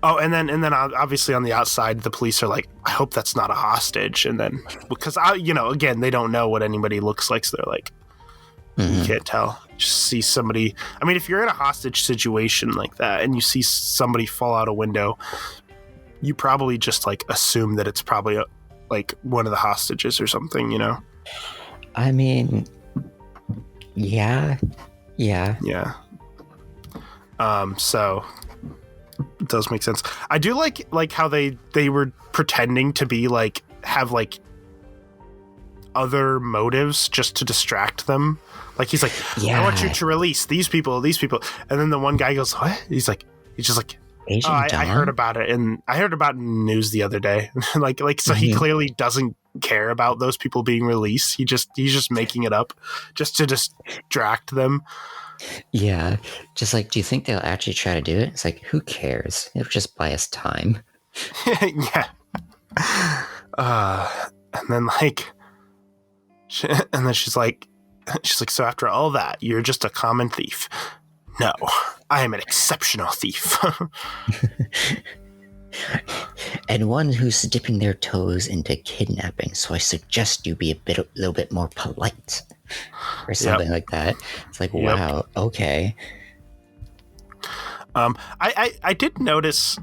Oh, and then obviously on the outside, the police are like, I hope that's not a hostage. And then because again, they don't know what anybody looks like, so they're like, you can't tell. Just see somebody. I mean, if you're in a hostage situation like that and you see somebody fall out a window, you probably just like assume that it's probably like one of the hostages or something, I mean, yeah. So it does make sense. I do like how they were pretending to be like have like other motives just to distract them. Like he's like, I want you to release these people, and then the one guy goes, what? He's just like, Agent I heard about it, and I heard about it in the news the other day. So he clearly doesn't care about those people being released. He's just making it up just to distract them. Yeah, just like, do you think they'll actually try to do it? It's like, who cares? It'll just buy us time. Yeah. And then she's like, so after all that, you're just a common thief. No, I am an exceptional thief. And one who's dipping their toes into kidnapping, so I suggest you be a little bit more polite. Or something like that. It's like, wow, okay. I did notice,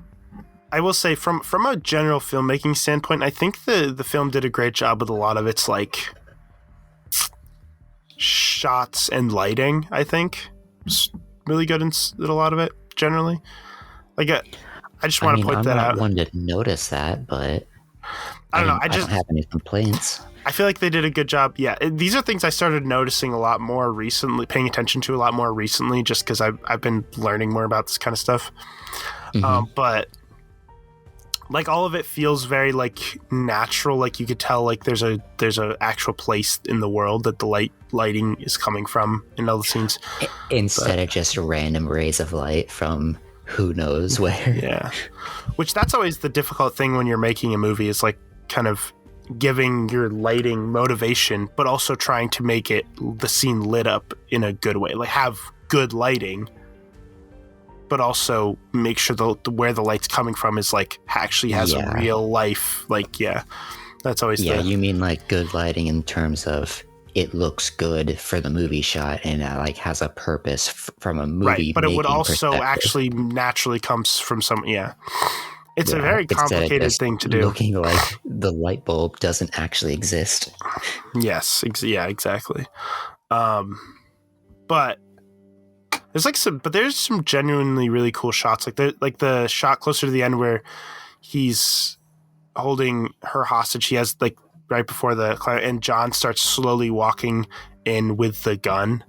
I will say from a general filmmaking standpoint, I think the film did a great job with a lot of its like shots and lighting. I think it's really good in a lot of it generally. Like I just want to point that out. I'm not one to notice that, but I don't know. I don't have any complaints. I feel like they did a good job. Yeah, these are things I started noticing a lot more recently, paying attention to a lot more recently, just because I've been learning more about this kind of stuff. But like all of it feels very like natural. Like you could tell like there's a actual place in the world that the lighting is coming from in all the scenes, instead of just random rays of light from who knows where. Yeah, which that's always the difficult thing when you're making a movie is like kind of giving your lighting motivation, but also trying to make the scene lit up in a good way. Like have good lighting, but also make sure where the light's coming from is like actually has a real life. Like, that's always you mean like good lighting in terms of it looks good for the movie shot and like has a purpose from a movie, right? But it would also actually perspective. Naturally comes from some. It's a very complicated thing to do. Looking like the light bulb doesn't actually exist. Yes, exactly. But there's some genuinely really cool shots. Like the shot closer to the end where he's holding her hostage. He has like right before and John starts slowly walking in with the gun.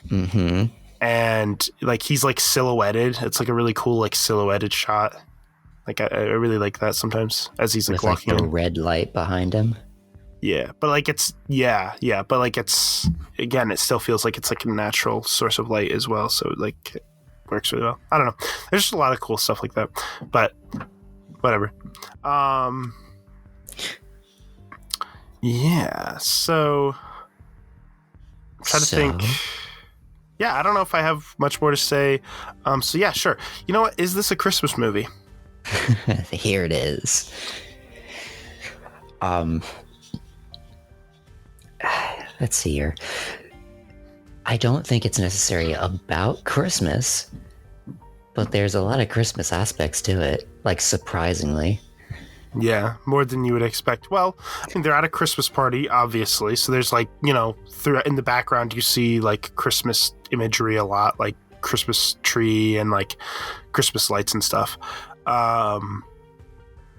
Mm-hmm. And like he's like silhouetted. It's like a really cool like silhouetted shot. Like I really like that sometimes as he's like walking the in. red light behind him. Yeah, but like it's but like it's again, it still feels like it's like a natural source of light as well. So like it works really well. I don't know. There's just a lot of cool stuff like that, but whatever. Yeah. So I'm trying to think. Yeah, I don't know if I have much more to say. So yeah, sure. You know what? Is this a Christmas movie? Here it is. Let's see here. I don't think it's necessarily about Christmas, but there's a lot of Christmas aspects to it, like surprisingly. Yeah, more than you would expect. Well, I mean, they're at a Christmas party, obviously. So there's like, through in the background, you see like Christmas imagery a lot, like Christmas tree and like Christmas lights and stuff.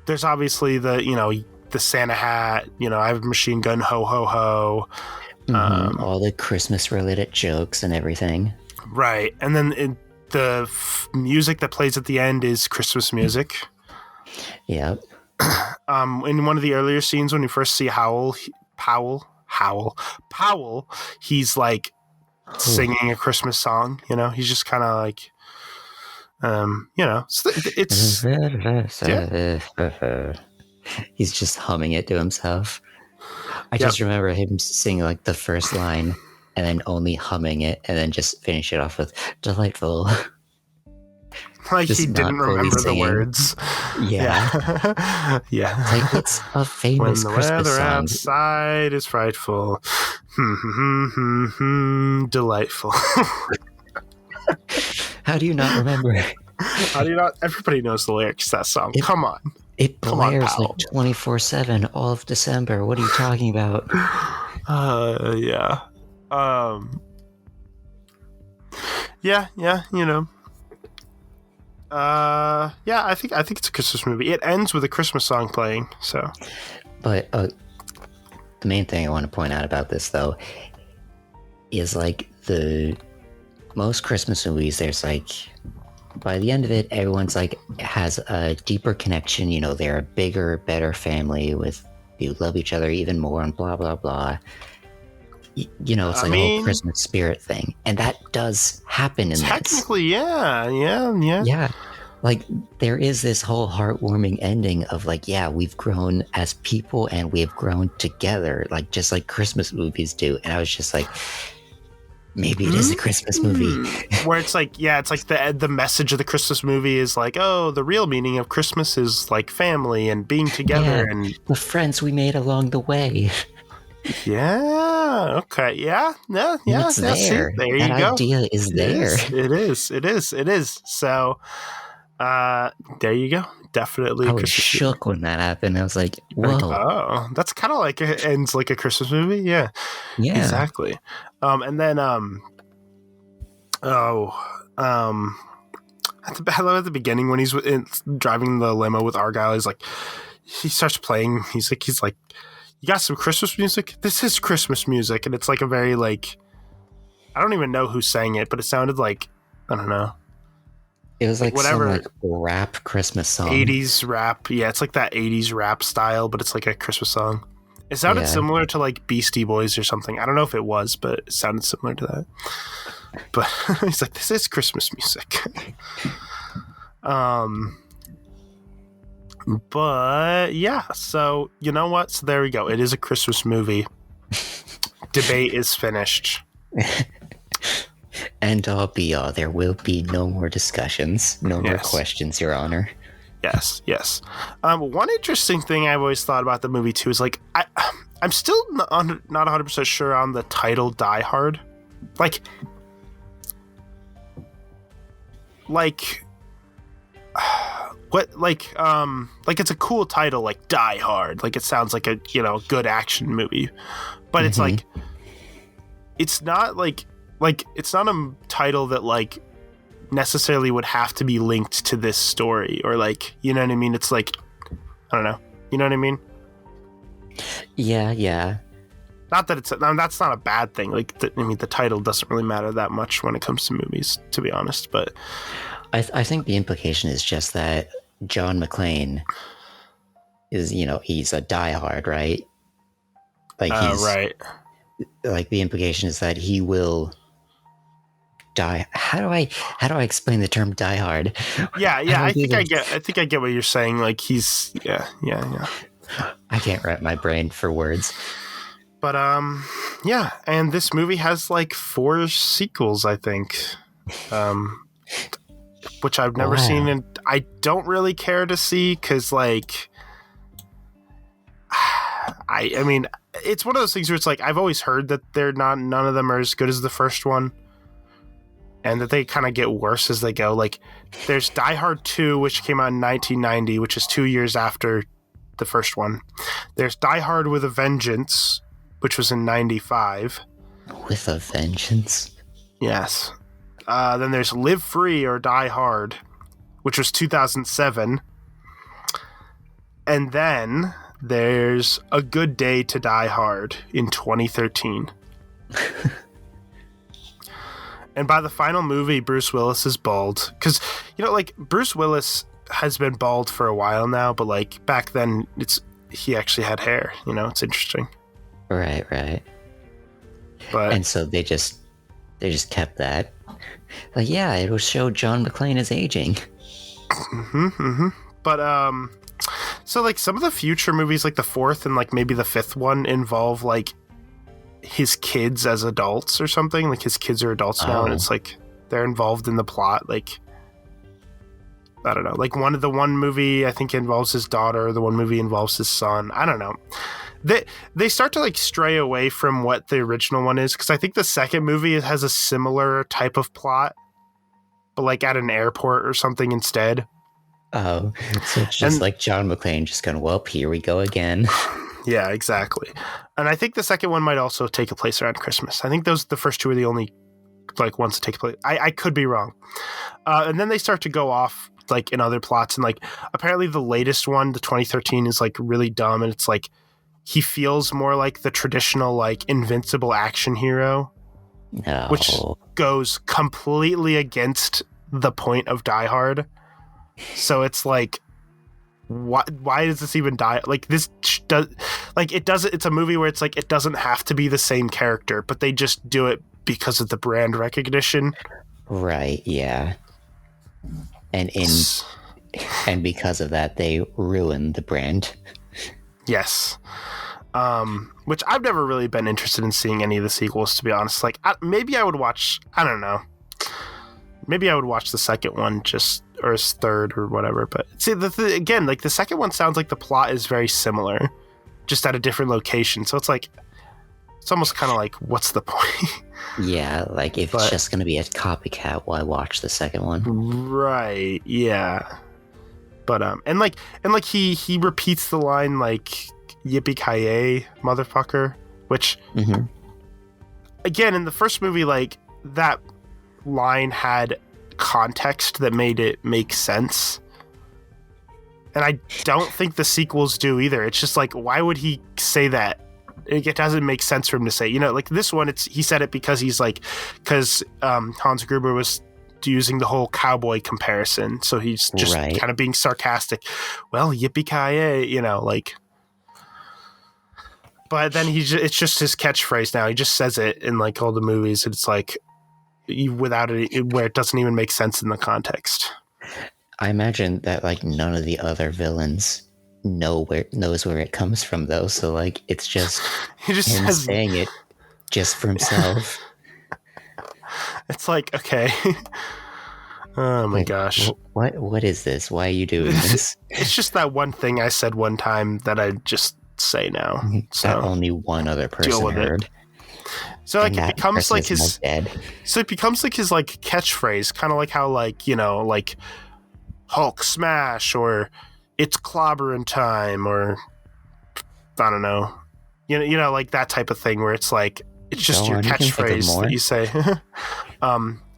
There's obviously the Santa hat, I have a machine gun, ho, ho, ho. All the Christmas related jokes and everything. Right. And then the music that plays at the end is Christmas music. Yeah. In one of the earlier scenes when you first see Powell, he's like singing a Christmas song. He's just kind of like, it's yeah. He's just humming it to himself. I just remember him singing like the first line and then only humming it and then just finish it off with delightful. Like just he didn't remember the words. Yeah. Yeah. Like it's a famous when the Christmas weather song. outside is frightful. Delightful. How do you not remember? How do you not? Everybody knows the lyrics to that song. Come on. It blares Powell. like 24/7 all of December. What are you talking about? Yeah. Yeah, I think it's a Christmas movie. It ends with a Christmas song playing, so. But the main thing I want to point out about this, though, is like the most Christmas movies, there's like, by the end of it, everyone's like has a deeper connection. They're a bigger, better family with you love each other even more and blah, blah, blah. It's like a whole Christmas spirit thing. And that does happen in technically, this. Yeah. Yeah. Like, there is this whole heartwarming ending of like, yeah, we've grown as people and we have grown together, like just like Christmas movies do. And I was just like, maybe it is a Christmas movie. Where it's like, it's like the message of the Christmas movie is like, oh, the real meaning of Christmas is like family and being together and the friends we made along the way. Yeah. Okay. Yeah. It's there. See, there that you go. Idea is there. It is. So, there you go. Definitely. I was shook when that happened. I was like, whoa. Oh, that's kind of like it ends like a Christmas movie. Yeah. Exactly. And then, at the beginning when he's driving the limo with rgyle, he's like, he starts playing. He's like, you got some Christmas music? This is Christmas music. And it's like a very like, I don't even know who sang it, but it sounded like, I don't know. It was like whatever, some like rap Christmas song. 80s rap. Yeah, it's like that 80s rap style, but it's like a Christmas song. It sounded similar to like Beastie Boys or something. I don't know if it was, but it sounded similar to that. But he's like, this is Christmas music. But yeah, so you know what? So there we go. It is a Christmas movie. Debate is finished. End all be all. There will be no more discussions, no more questions, Your Honor. Yes. One interesting thing I've always thought about the movie too is like I'm still not 100% sure on the title Die Hard. Like what like it's a cool title, like Die Hard. Like it sounds like a good action movie, but it's like it's not like it's not a title that like necessarily would have to be linked to this story or like, you know what I mean? It's like, I don't know, you know what I mean? Yeah. Not that that's not a bad thing. Like, the title doesn't really matter that much when it comes to movies, to be honest. But I think the implication is just that John McClane is, he's a diehard, right? Like he's right. Like the implication is that he will die. How do I explain the term diehard? Yeah. I think I get what you're saying. Like he's yeah. I can't wrap my brain for words. But yeah, and this movie has like 4 sequels, I think. Which I've never seen, and I don't really care to see because like I mean, it's one of those things where it's like I've always heard that none of them are as good as the first one. And that they kind of get worse as they go. Like, there's Die Hard 2, which came out in 1990, which is 2 years after the first one. There's Die Hard with a Vengeance, which was in 95. With a Vengeance? Yes. Then there's Live Free or Die Hard, which was 2007. And then there's A Good Day to Die Hard in 2013. And by the final movie, Bruce Willis is bald. Because, like, Bruce Willis has been bald for a while now, but, like, back then, he actually had hair. It's interesting. Right. But, and so they just kept that. Like, yeah, it'll show John McClane is aging. But, so, like, some of the future movies, like the fourth and, like, maybe the fifth one involve, like, his kids as adults or something. Like, his kids are adults now, and it's, like, they're involved in the plot. Like, I don't know. Like, the one movie, I think, involves his daughter. The one movie involves his son. I don't know. They start to, like, stray away from what the original one is, because I think the second movie has a similar type of plot, but, like, at an airport or something instead. Oh, so it's just like John McClane just going, well, here we go again. Yeah, exactly. And I think the second one might also take place around Christmas. I think the first two are the only, like, ones that take place. I could be wrong. And then they start to go off, like, in other plots. And, like, apparently the latest one, the 2013, is, like, really dumb. And it's, like, he feels more like the traditional, like, invincible action hero. No. Which goes completely against the point of Die Hard. So it's like, why does this even die? Like, this does, like, it doesn't. It's a movie where it's like it doesn't have to be the same character, but they just do it because of the brand recognition. Right. Yeah. And because of that, they ruin the brand. Yes. Which I've never really been interested in seeing any of the sequels, to be honest. Like, maybe I would watch. I don't know. Maybe I would watch the second one or his third or whatever. But see, again, like, the second one sounds like the plot is very similar, just at a different location. So it's like, it's almost kind of like, what's the point? Yeah, like, if it's just going to be a copycat, why watch the second one? Right. Yeah. But and he repeats the line, like, yippee-ki-yay, motherfucker, which again, in the first movie, like, that line had context that made it make sense, and I don't think the sequels do either. It's just like, why would he say that? It doesn't make sense for him to say. Like, this one, he said it because Hans Gruber was using the whole cowboy comparison, so he's just kind of being sarcastic. Well, yippee-ki-yay, like. But then it's just his catchphrase now. He just says it in, like, all the movies. It's like, without it, where it doesn't even make sense in the context. I imagine that, like, none of the other villains knows where it comes from, though. So, like, it's just he just him saying it just for himself. It's like, okay. Oh my gosh. What is this? Why are you doing this? It's just that one thing I said one time that I just say now. So that only one other person heard. So, like, it becomes like his like catchphrase, kind of like how, like, like Hulk smash, or it's clobbering time, or I don't know, like that type of thing, where it's like, it's just your catchphrase that you say.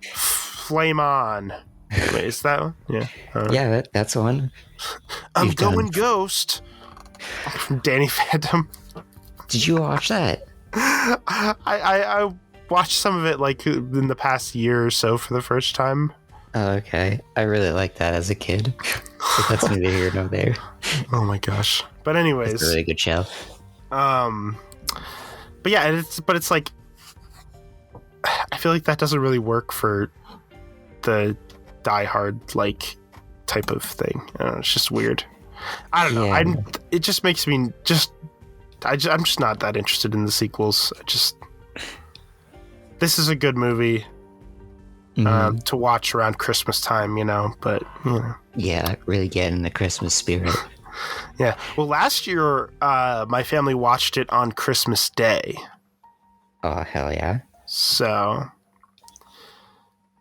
Flame on. Wait, is that one? Yeah. Yeah, that's one. I'm going ghost. From Danny Phantom. Did you watch that? I watched some of it, like, in the past year or so for the first time. Oh, okay. I really liked that as a kid. But that's neither here nor there. Oh my gosh. But anyways, it's a really good show. But yeah, it's like, I feel like that doesn't really work for the Die Hard, like, type of thing. It's just weird. I don't know. It just makes me I'm just not that interested in the sequels. This is a good movie to watch around Christmas time, but yeah, really get in the Christmas spirit. Yeah. Well, last year my family watched it on Christmas Day. Oh, hell yeah. So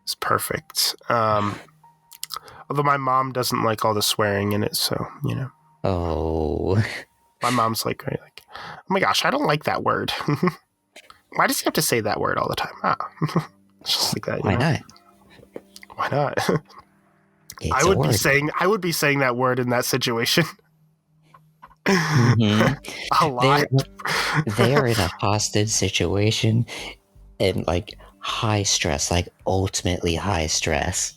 it's perfect. Although my mom doesn't like all the swearing in it, so, Oh. My mom's like, oh my gosh, I don't like that word. Why does he have to say that word all the time? It's just like that. Why not? Why not? It's I a would word. I would be saying that word in that situation. Mm-hmm. A lot. They are in a hostage situation and like high stress, like ultimately high stress.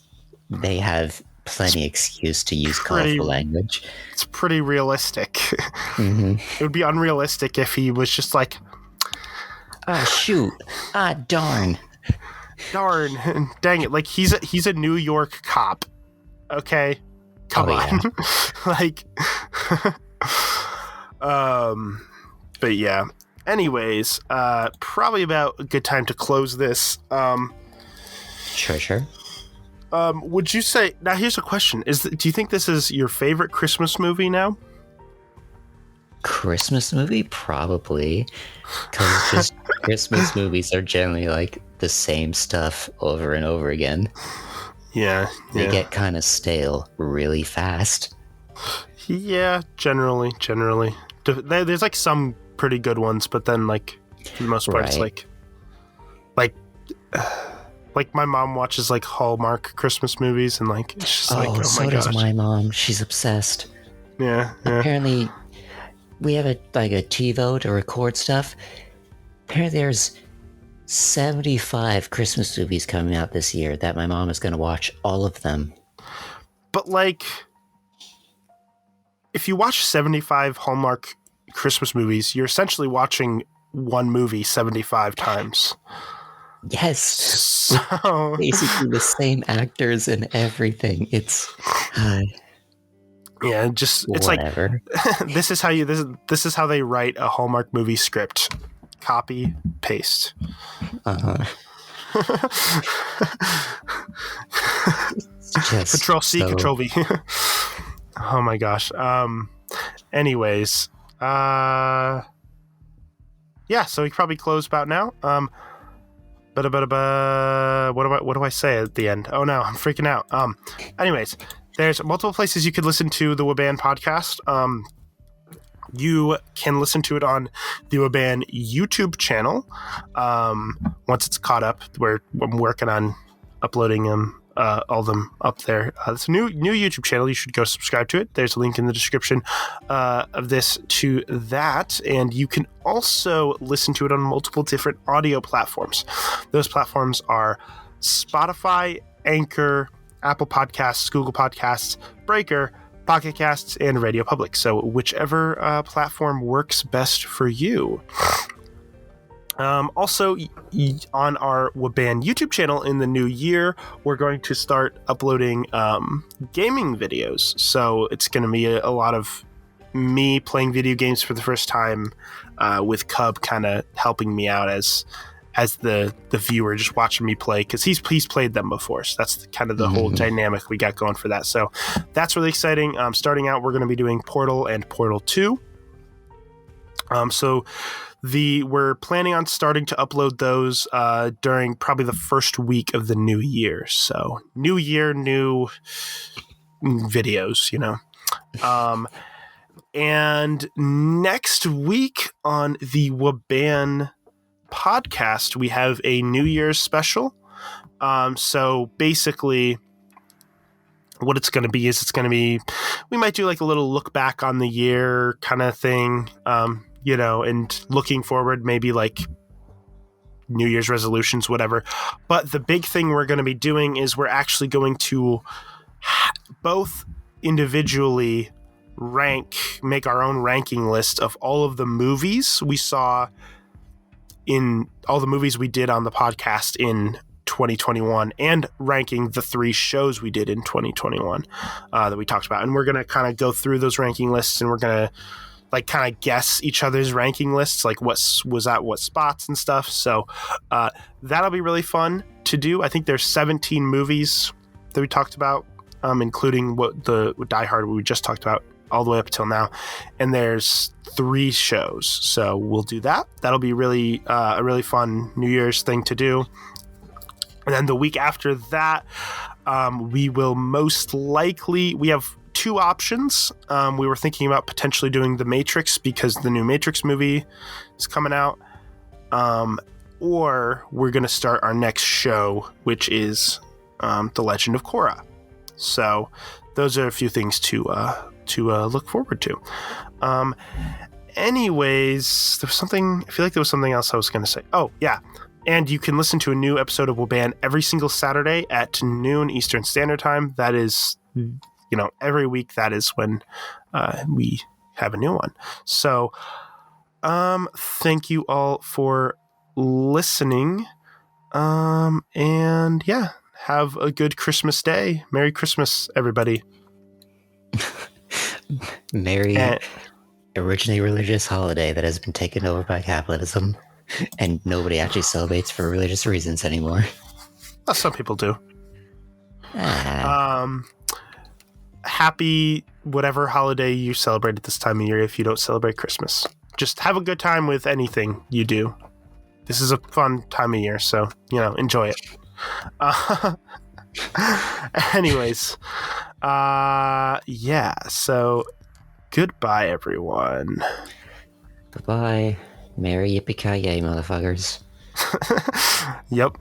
They have plenty excuse to use colorful language. It's pretty realistic. Mm-hmm. It would be unrealistic if he was just like, Ah, shoot. Ah, darn. darn, dang it. Like he's a New York cop. Okay. Come on. Yeah. Like but yeah. Anyways, probably about a good time to close this. Sure. Would you say, now here's a question, do you think this is your favorite Christmas movie now? Christmas movie? Probably. Because just Christmas movies are generally like the same stuff over and over again. Yeah. They get kind of stale really fast. Yeah, generally. There's like some pretty good ones, but then like for the most part, it's like my mom watches like Hallmark Christmas movies, and like it's just like, oh so my does gosh. my mom. She's obsessed. Yeah. Apparently, we have a TiVo to record stuff. Apparently, there's 75 Christmas movies coming out this year that my mom is going to watch all of them. But like, if you watch 75 Hallmark Christmas movies, you're essentially watching one movie 75 times. Yes. So basically the same actors and everything. It's yeah, just it's whatever. Like this is how they write a Hallmark movie script. Copy, paste. Control C, Control V. Oh my gosh. Anyways, yeah, so we probably close about now. What do I say at the end? Oh no, I'm freaking out. Anyways, there's multiple places you could listen to the WABAN podcast. You can listen to it on the WABAN YouTube channel. Once it's caught up, I'm working on uploading them, all of them up there. It's a new YouTube channel. You should go subscribe to it. There's a link in the description of this to that. And you can also listen to it on multiple different audio platforms. Those platforms are Spotify, Anchor, Apple Podcasts, Google Podcasts, Breaker, Pocket Casts, and Radio Public. So whichever platform works best for you. Also, on our WABAN YouTube channel in the new year, we're going to start uploading gaming videos. So it's going to be a lot of me playing video games for the first time, with Cub kind of helping me out as the viewer, just watching me play, because he's played them before. So that's kind of the whole dynamic we got going for that. So that's really exciting. Starting out, we're going to be doing Portal and Portal 2. So we're planning on starting to upload those during probably the first week of the new year. So new year, new videos, you know. And next week on the WABAN podcast, we have a New Year's special. So basically what it's going to be is we might do like a little look back on the year kind of thing, you know, and looking forward, maybe like New Year's resolutions, whatever. But the big thing we're going to be doing is we're actually going to both individually make our own ranking list of all of the movies we saw in all the movies we did on the podcast in 2021, and ranking the 3 shows we did in 2021 that we talked about. And we're going to kind of go through those ranking lists, and we're going to like kind of guess each other's ranking lists, like what was at what spots and stuff. So that'll be really fun to do. I think there's 17 movies that we talked about, including what Die Hard we just talked about all the way up until now, and there's 3 shows. So we'll do that. That'll be really a really fun New Year's thing to do. And then the week after that, we will most likely, we have two options. We were thinking about potentially doing The Matrix because the new Matrix movie is coming out. Or we're going to start our next show, which is The Legend of Korra. So those are a few things to look forward to. Anyways, there was something. I feel like there was something else I was going to say. Oh, yeah. And you can listen to a new episode of WABAN every single Saturday at noon Eastern Standard Time. That is, every week. That is when we have a new one. So, thank you all for listening. And yeah, have a good Christmas day. Merry Christmas, everybody. Merry originally religious holiday that has been taken over by capitalism, and nobody actually celebrates for religious reasons anymore. Well, some people do. Happy whatever holiday you celebrate at this time of year if you don't celebrate Christmas. Just have a good time with anything you do. This is a fun time of year, so, enjoy it. Anyways, yeah, so goodbye, everyone. Bye-bye. Merry yippee-ki-yay, motherfuckers. Yep.